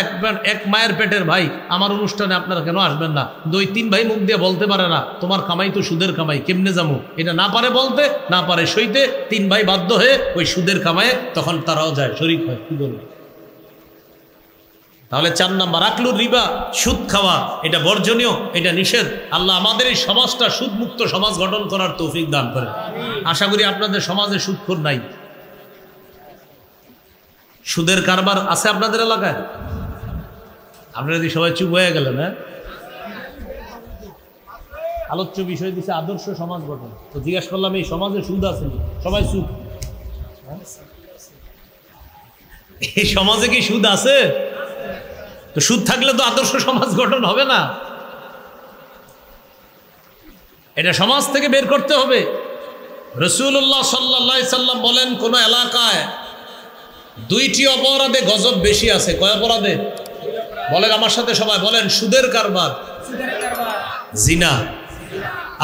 এক মায়ের পেটের ভাই, আমার অনুষ্ঠানে আপনারা কেন আসবেন না? 2-3 ভাই মুখ দিয়ে বলতে পারে না তোমার কামাই তো সুদের কামাই, কেমনে যাবো? এটা না পারে বলতে, না পারে সইতে। 3 ভাই বাধ্য হয়ে ওই সুদের কামায়ে তখন তারাও যায়, শরিক হয়। কি বলবো? তাহলে 4 নাম্বার আকলুর রিবা, সুদ খাওয়া, এটা বর্জনীয়, এটা নিষেধ। আল্লাহ আমাদের এই সমাজটা সুদমুক্ত সমাজ গঠন করার তৌফিক দান করেন। আশা করি আপনাদের সমাজে সুদখোর নাই। সুদের কারবার আছে আপনাদের এলাকায়? আপনারা যদি সবাই চুপ হয়ে গেলেন। হ্যাঁ, আলোচ্য বিষয় দিচ্ছে আদর্শ সমাজ গঠন। তো জিজ্ঞেস করলাম এই সমাজে সুদ আছে? সবাই চুপ। এই সমাজে কি সুদ আছে? তো সুদ থাকলে তো আদর্শ সমাজ গঠন হবে না। এটা সমাজ থেকে বের করতে হবে। রাসূলুল্লাহ সাল্লাল্লাহু আলাইহি সাল্লাম বলেন, কোন এলাকায় 2টি অপরাধে গজব বেশি আছে। কয় অপরাধে? বলেন আমার সাথে সবাই বলেন। সুদের কারবার, জিনা।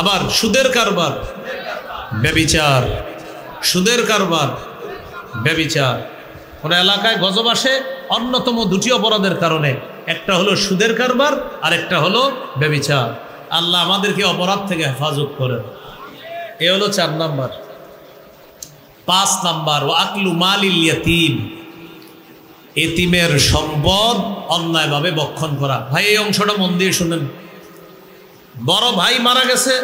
আবার সুদের কারবার, ব্যভিচার। সুদের কারবার, ব্যভিচার। কোন এলাকায় গজব আসে অন্যতম 2টি অপরাধের কারণে। একটা হলো সুদের কারবার, আর একটা হলো ব্যভিচার। আল্লাহ আমাদেরকে অপরাধ থেকে হেফাজত করেন। এ হলো 4 নাম্বার। 5 নাম্বার ও আকলু মালিল ইয়াতীম, এতিমের সম্পদ অন্যায়ভাবে ভক্ষণ করা। ভাই এই অংশটা মন দিয়ে শুনেন। বড় ভাই মারা গেছে,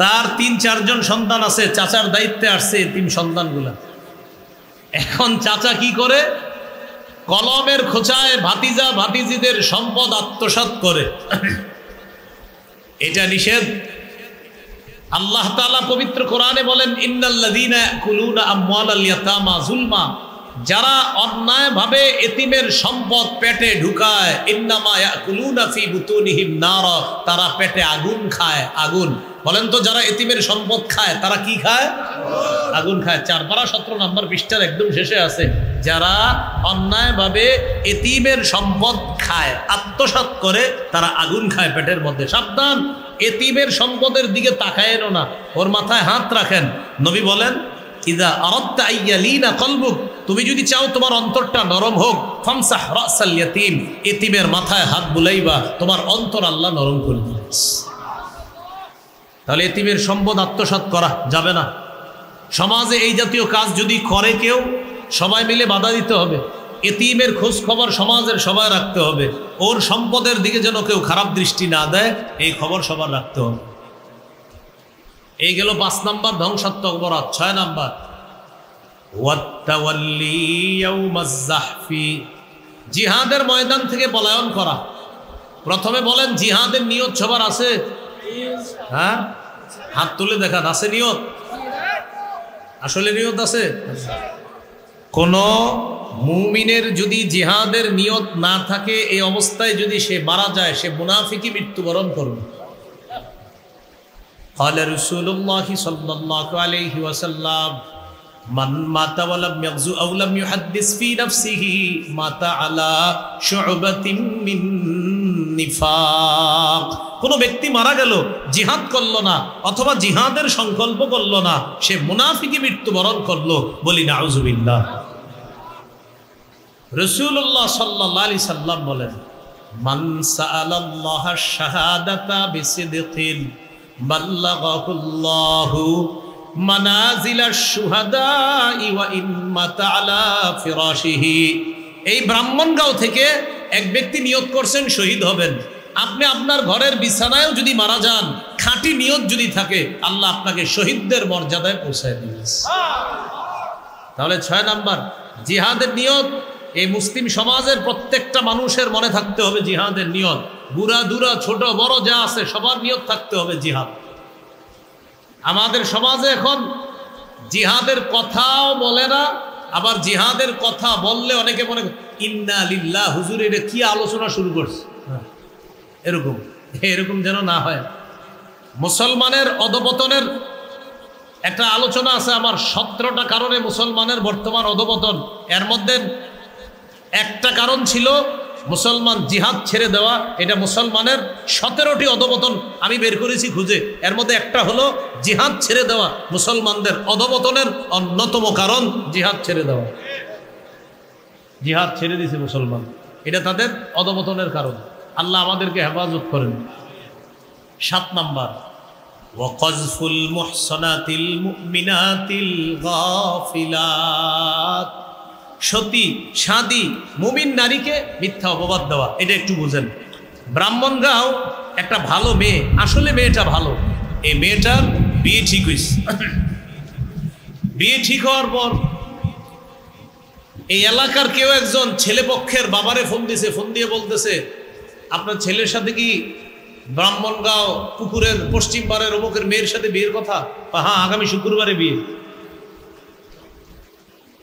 তার 3-4 জন সন্তান আছে, চাচার দায়িত্বে আসছে এতিম সন্তানগুলা। এখন চাচা কি করে? কলমের খোঁচায় ভাতিজা ভাতিজিদের সম্পদ আত্মসাৎ করে। এটা নিষেধ। আল্লাহ তাআলা পবিত্র কোরআনে বলেন, ইন্নাল্লাযীনা ইয়াকুলুনা আমওয়ালাল ইয়াতামা যুলমা, যারা অন্যায়ভাবে এতিমের সম্পদ পেটে ঢুকায়, ইন্নামা ইয়াকুলুনা ফি বুতুনিহিম নারা, তারা পেটে আগুন খায়। আগুন। বলেন তো, যারা এতিমের সম্পদ খায় তারা কি খায়? আগুন খায়। 4 পারা 17 নম্বর পৃষ্ঠার একদম শেষে আছে, যারা অন্যায়ভাবে এতিমের সম্পদ খায়, আত্মসাৎ করে, তারা আগুন খায় পেটের মধ্যে। সাবধান, এতিমের সম্পদের দিকে তাকায়েন না, ওর মাথায় হাত রাখেন। নবী বলেন, ইযা আরাদতা আইয়ালিনা কলবুক, তুমি যদি চাও তোমার অন্তরটা নরম হোক, ফামসাহ রাসাল ইয়াতীম, এতিমের মাথায় হাত বুলাইবা, তোমার অন্তর আল্লাহ নরম করে দিবে। তাহলে এতিমের সম্পদ আত্মসাৎ করা যাবে না। সমাজে এই জাতীয় কাজ যদি করে কেউ, সবাই মিলে বাধা দিতে হবে। এতিমের খোঁজ খবর সমাজের সবাই রাখতে হবে। ওর সম্পদের দিকে যেন কেউ খারাপ দৃষ্টি না দেয়, এই খবর সবার রাখতে হবে। এই গেল 5 নাম্বার ধ্বংসাত্মক অপরাধ। 6 নাম্বার ওয়াত্তাওয়াল্লি ইয়াউমাজ যাহফি, জিহাদের ময়দান থেকে পলায়ন করা। প্রথমে বলেন, জিহাদের নিয়ত সবার আছে? হ্যাঁ, হাত তুলে দেখান, আছে নিয়ত? আসলে নিয়ত আছে? কোন মুমিনের যদি জিহাদের নিয়ত না থাকে, এই অবস্থায় যদি সে মারা যায়, সে মুনাফিকি মৃত্যুবরণ করবে। ক্বালা রাসূলুল্লাহি সাল্লাল্লাহু আলাইহি ওয়াসাল্লাম, মান মাতা ওয়া লাম ইয়াগযু আও লাম ইউহাদ্দিস ফি নাফসিহি মাতা আলা শু'বাতিন মিন নিফাক। কোন ব্যক্তি মারা গেল, জিহাদ করলো না অথবা জিহাদের সংকল্প করলো না, সে মুনাফিকি মৃত্যুবরণ করলো। বলি নাউযুবিল্লাহ। রাসূলুল্লাহ সাল্লাল্লাহু আলাইহি সাল্লাম বলেন, মান সাআলাল্লাহা শাহাদাতা বিসিদকিন বাল্লাগাহুল্লাহু মানাজিলাশ শুহাদাই ওয়া ইম্মাতা আলা ফিরাশিহি। এই ব্রাহ্মণগাঁও থেকে এক ব্যক্তি নিয়ত করছেন শহীদ হবেন। আপনি আপনার ঘরের বিছানায়ও যদি মারা যান, খাঁটি নিয়ত যদি থাকে আল্লাহ আপনাকে শহীদদের মর্যাদায় পৌঁছায় দিবেন। তাহলে 6 নাম্বার জিহাদের নিয়ত। এই মুসলিম সমাজের প্রত্যেকটা মানুষের মনে থাকতে হবে জিহাদের নিয়ত। বুড়া দুরা ছোট বড় যা আছে সবার নিয়ত থাকতে হবে জিহাদ। আমাদের সমাজে এখন জিহাদের কথাও বলে না, আবার জিহাদের কথা বললে অনেকে মনে ইন্না লিল্লাহ, হুজুর এটা কি আলোচনা শুরু করছে, এরকম যেন না হয়। মুসলমানের অধপতনের একটা আলোচনা আছে আমার, 17টা কারণে মুসলমানের বর্তমান অধপতন। এর মধ্যে একটা কারণ ছিল মুসলমান জিহাদ ছেড়ে দেওয়া। এটা মুসলমানের 17টি অধপতন আমি বের করেছি খুঁজে। এর মধ্যে একটা হলো জিহাদ ছেড়ে দেওয়া। মুসলমানদের অধপতনের অন্যতম কারণ জিহাদ ছেড়ে দেওয়া। জিহাদ ছেড়ে দিয়েছে মুসলমান, এটা তাদের অধপতনের কারণ। আল্লাহ আমাদেরকে হেফাজত করেন। 7 নাম্বার ওয়াকযফুল মুহসানাতিল মুমিনাতিল গাফিলাত। সতী সাদী মুমিন নারীকে মিথ্যা অপবাদ দেওয়া, এটা একটু বুঝেন। ব্রাহ্মণরাও একটা ভালো মেয়ে, আসলে মেয়েটা ভালো, এই মেয়েটার বিয়ে ঠিক হয়েছে। বিয়ে ঠিক হওয়ার পর এই এলাকার কেউ একজন ছেলেপক্ষের বাবারে ফোন দিয়েছে, ফোন দিয়ে বলতেছে আপনার ছেলের সাথে কি ব্রাহ্মণগাঁও পুকুরের পশ্চিম পাড়ের অমুকের মেয়ের সাথে বিয়ের কথা? হ্যাঁ, আগামী শুক্রবারে বিয়ে।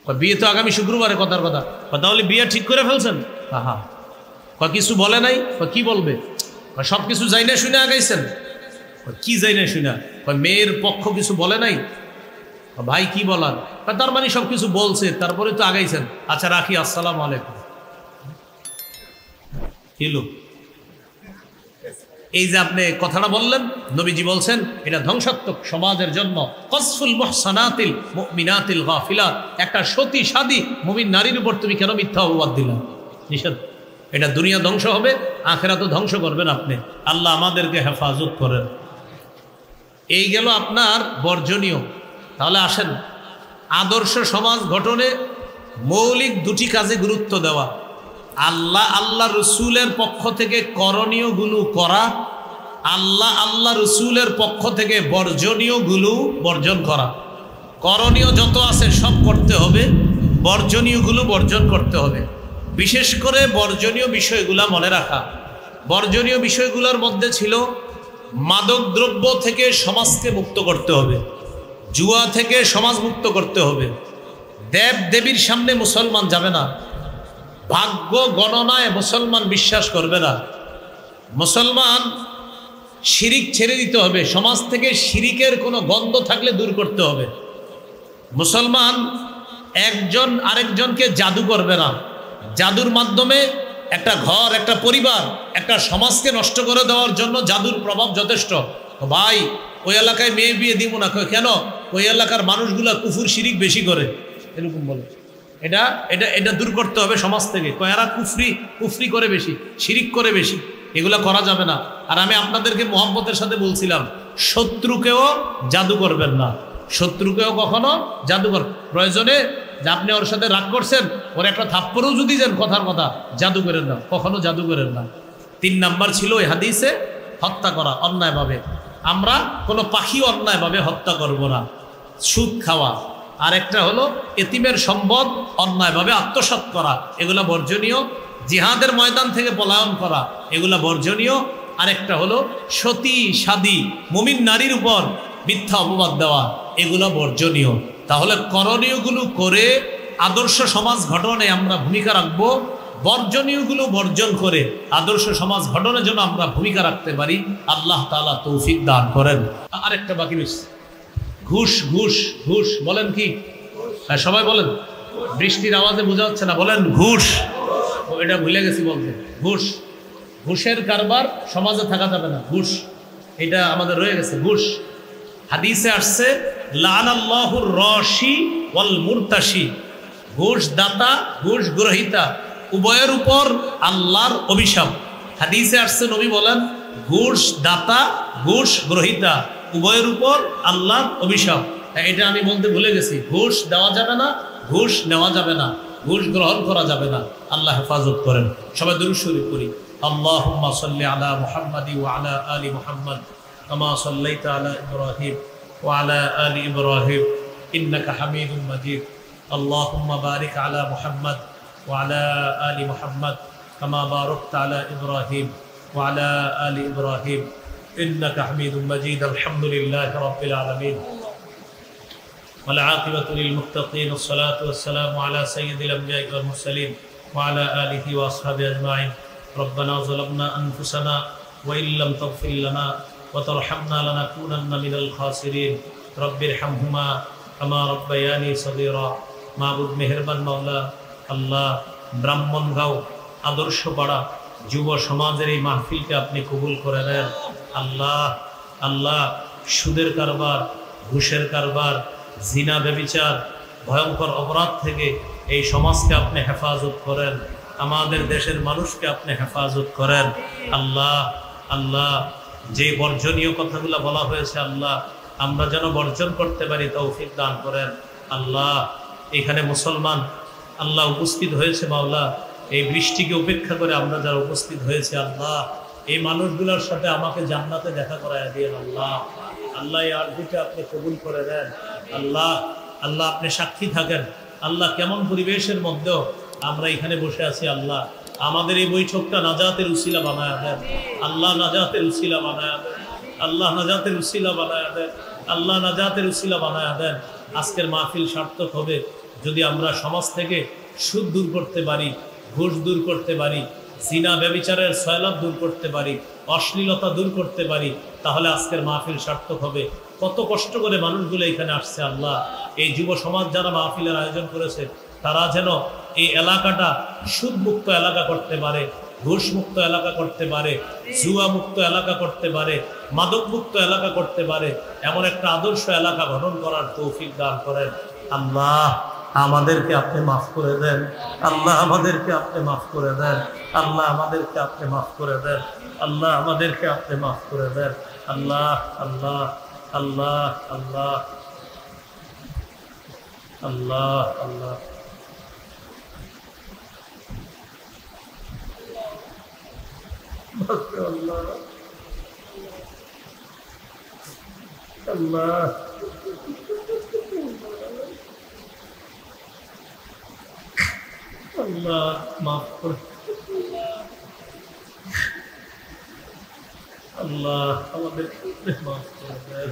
বিয়ে তো আগামী শুক্রবারে, কথার কথা। তাহলে বিয়ে ঠিক করে ফেলছেন? হ্যাঁ। কিছু বলে নাই? কি বলবে? সব কিছু যাই না শুনে আগাইছেন? কি যাই না শুনে? মেয়ের পক্ষ কিছু বলে নাই? ভাই কি বলার? তার মানে সব কিছু বলছে, তারপরে তো আগাইছেন। আচ্ছা রাখি, আসসালামু আলাইকুম। কিলো এই যে আপনি কথাটা বললেন, নবীজি বলছেন এটা ধ্বংসাত্মক সমাজের জন্য। কসফুল মুহসানাতিল মুমিনাতিল গাফিলাত, একটা সতী সাদী মুমিন নারীর উপর তুমি কেন মিথ্যা অপবাদ দিলা? নিষেধ। এটা দুনিয়া ধ্বংস হবে, আখিরাতও ধ্বংস করবেন আপনি। আল্লাহ আমাদেরকে হেফাজত করেন। এই গেল আপনার বর্জনীয়। তাহলে আসেন আদর্শ সমাজ গঠনে মৌলিক 2টি কাজে গুরুত্ব দেওয়া। আল্লাহ রসুলের পক্ষ থেকে করণীয়গুলো করা, আল্লাহ রসুলের পক্ষ থেকে বর্জনীয়গুলো বর্জন করা। করণীয় যত আছে সব করতে হবে, বর্জনীয়গুলো বর্জন করতে হবে। বিশেষ করে বর্জনীয় বিষয়গুলো মনে রাখা। বর্জনীয় বিষয়গুলোর মধ্যে ছিল মাদক দ্রব্য থেকে সমাজকে মুক্ত করতে হবে, জুয়া থেকে সমাজ মুক্ত করতে হবে, দেব দেবীর সামনে মুসলমান যাবে না, ভাগ্য গণনায় মুসলমান বিশ্বাস করবে না, মুসলমান শিরিক ছেড়ে দিতে হবে, সমাজ থেকে শিরিকের কোনো গন্ধ থাকলে দূর করতে হবে। মুসলমান একজন আরেকজনকে জাদু করবে না, জাদুর মাধ্যমে একটা ঘর, একটা পরিবার, একটা সমাজকে নষ্ট করে দেওয়ার জন্য জাদুর প্রভাব যথেষ্ট। ভাই ওই এলাকায় মেয়ে বিয়ে দিব না, কেন? ওই এলাকার মানুষগুলা কুফুর শিরিক বেশি করে, এরকম বলে। এটা এটা এটা দূর করতে হবে সমাজ থেকে। এরা কুফরি করে বেশি, শিরিক করে বেশি, এগুলা করা যাবে না। আর আমি আপনাদেরকে মোহাম্মতের সাথে বলছিলাম, শত্রুকেও জাদু করবেন না, শত্রুকেও কখনো জাদুকর প্রয়োজনে যে আপনি ওর সাথে রাগ করছেন, ওর একটা থাপ্পড়ও যদি দেন কথার কথা, জাদু করেন না, কখনো জাদু করেন না। 3 নাম্বার ছিল এই হাদিসে হত্যা করা অন্যায়ভাবে। আমরা কোনো পাখি অন্যায়ভাবে হত্যা করব না। সুদ খাওয়া, আর একটা হলো এতিমের সম্পদ অন্যায়ভাবে আত্মসাৎ করা, এগুলা বর্জনীয়। জিহাদের ময়দান থেকে পলায়ন করা, এগুলা বর্জনীয়। আরেকটা হলো সতী সাদী মুমিন নারীর উপর মিথ্যা অপবাদ দেওয়া, এগুলো বর্জনীয়। তাহলে করণীয়গুলো করে আদর্শ সমাজ গঠনে আমরা ভূমিকা রাখবো, বর্জনীয়গুলো বর্জন করে আদর্শ সমাজ গঠনের জন্য আমরা ভূমিকা রাখতে পারি। আল্লাহ তাআলা তৌফিক দান করেন। আরেকটা বাকি রয়েছে, ঘুষ। ঘুষ ঘুষ বলেন কি? সবাই বলেন, বৃষ্টির আওয়াজে বোঝা হচ্ছে না, বলেন ঘুষ। এটা ভুলে গেছি বলতে। ঘুষ, ঘুষের কারবার সমাজে থাকা যাবে না, ঘুষ এটা আমাদের রয়ে গেছে। ঘুষ হাদিসে আসছে লাআনাল্লাহুর রাশি ওয়াল মুরতাশি, ঘুষ দাতা ঘুষ গ্রহীতা উভয়ের উপর আল্লাহর অভিশাপ। হাদিসে আসছে নবী বলেন ঘুষ দাতা ঘুষ গ্রহীতা উভয়ের উপর আল্লাহর অভিশাপ। এটা আমি বলতে ভুলে গেছি। ঘুষ দেওয়া যাবে না, ঘুষ নেওয়া যাবে না, ঘুষ গ্রহণ করা যাবে না। আল্লাহ হেফাজত করেন। সবাই দুরূদ শরীফ করি। আল্লাহুম্মা সাল্লি আলা মুহাম্মাদি ওয়া আলা আলি মুহাম্মাদ كما صليت على إبراهيم وعلى آل إبراهيم إنك حميد مجيد اللهم بارك على محمد وعلى آل محمد كما باركت على إبراهيم وعلى آل إبراهيم إنك حميد مجيد الحمد لله رب العالمين والعاقبة للمتقين والصلاة والسلام على سيد الأنبياء والمرسلين وعلى آله وأصحابه أجمعين ربنا ظلمنا أنفسنا وإن لم تغفر لنا وترحمنا لنكونن من الخاسرين رب ارحمهما كما ربياني صغيرا মাবুদ মেহেরবান মাওলা আল্লাহ ব্রাহ্মণগাঁও আদর্শপাড়া যুব সমাজের এই মাহফিলকে আপনি কবুল করে নেন আল্লাহ আল্লাহ সুদের কারবার ঘুষের কারবার জিনা ব্যভিচার ভয়ঙ্কর অপরাধ থেকে এই সমাজকে আপনি হেফাজত করেন আমাদের দেশের মানুষকে আপনি হেফাজত করেন আল্লাহ আল্লাহ যে বর্জনীয় কথাগুলো বলা হয়েছে আল্লাহ আমরা যেন বর্জন করতে পারি তৌফিক দান করেন আল্লাহ এখানে মুসলমান আল্লাহ উপস্থিত হয়েছে মাওলা এই বৃষ্টিকে উপেক্ষা করে আমরা যারা উপস্থিত হয়েছে আল্লাহ এই মানুষগুলোর সাথে আমাকে জান্নাতে দেখা করায় দিয়েন আল্লাহ আল্লাহ এই আরজিকে আপনি কবুল করে দেন আল্লাহ আল্লাহ আপনি সাক্ষী থাকেন আল্লাহ কেমন পরিবেশের মধ্যেও আমরা এখানে বসে আছি আল্লাহ আমাদের এই বৈঠকটা নাজাতের উসিলা বানায়া দেন আল্লাহ নাজাতের উসিলা বানায়া দেন আল্লাহ নাজাতের উসিলা বানায়া দেন আল্লাহ নাজাতের উসিলা বানায়া দেন আজকের মাহফিল সার্থক হবে যদি আমরা সমাজ থেকে সুদ দূর করতে পারি ঘুষ দূর করতে পারি জিনা ব্যভিচারের সয়লাভ দূর করতে পারি অশ্লীলতা দূর করতে পারি তাহলে আজকের মাহফিল সার্থক হবে কত কষ্ট করে মানুষগুলো এখানে আসছে আল্লাহ এই যুব সমাজ যারা মাহফিলের আয়োজন করেছে তারা যেন এই এলাকাটা সুদমুক্ত এলাকা করতে পারে ঘুষ মুক্ত এলাকা করতে পারে জুয়া মুক্ত এলাকা করতে পারে মাদক মুক্ত এলাকা করতে পারে এমন একটা আদর্শ এলাকা গঠন করার তৌফিক দান করেন আল্লাহ আমাদেরকে আপনি মাফ করে দেন আল্লাহ আমাদেরকে আপনি মাফ করে দেন আল্লাহ আমাদেরকে আপনি মাফ করে দেন আল্লাহ আমাদেরকে আপনি মাফ করে দেন আল্লাহ আল্লাহ আল্লাহ আল্লাহ আল্লাহ আল্লাহ আল্লাহ আল্লাহ মাফ করে আল্লাহ আমাদের মাফ করে দেন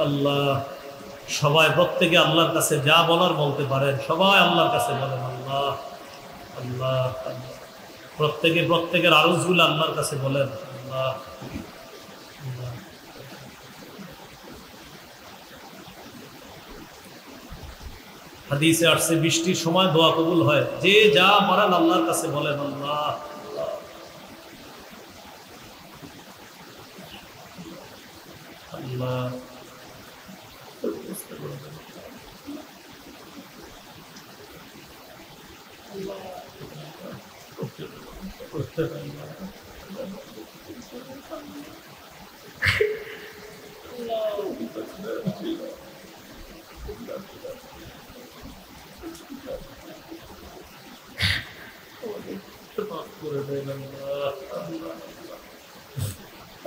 আল্লাহ সবাই প্রত্যেকে আল্লাহর কাছে যা বলার বলতে পারেন সবাই আল্লাহর কাছে বলেন আল্লাহ আল্লাহ প্রত্যেকে প্রত্যেকের আরজগুলো আল্লাহর কাছে বলেন আল্লাহ হাদিসে আসছে বৃষ্টির সময় দোয়া কবুল হয় যে যা পারেন আল্লাহর কাছে বলেন আল্লাহ আল্লাহ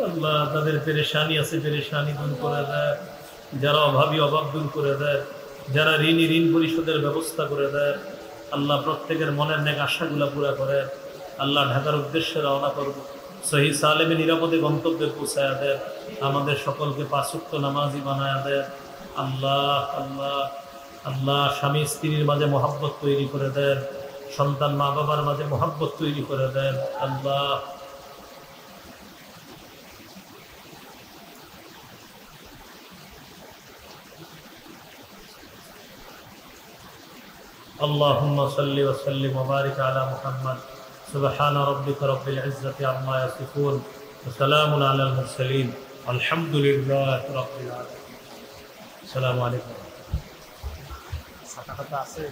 আল্লাহ তাদের পেরেশানি আছে পেরেশানি দূর করে দেয় যারা অভাবী অভাব দূর করে দেয় যারা ঋণী ঋণ পরিশোধের ব্যবস্থা করে দেয় আল্লাহ প্রত্যেকের মনের নেক আশাগুলা পুরা করে আল্লাহ ঢাকার উদ্দেশ্যে রওনা করব সহি সালেমে নিরাপদে গন্তব্যে পৌঁছায়া দেয় আমাদের সকলকে পাঁচ ওয়াক্ত নামাজি বানায়া দেয় আল্লাহ আল্লাহ আল্লাহ স্বামী স্ত্রীর মাঝে মহাব্বত তৈরি করে দেন সন্তান মা বাবার মাঝে মহাব্বত তৈরি করে দেন আল্লাহ اللهم صل وسلم وبارك على محمد سبحان ربك رب العزة عما يصفون وسلام على المرسلين الحمد لله رب العالمين السلام عليكم আছে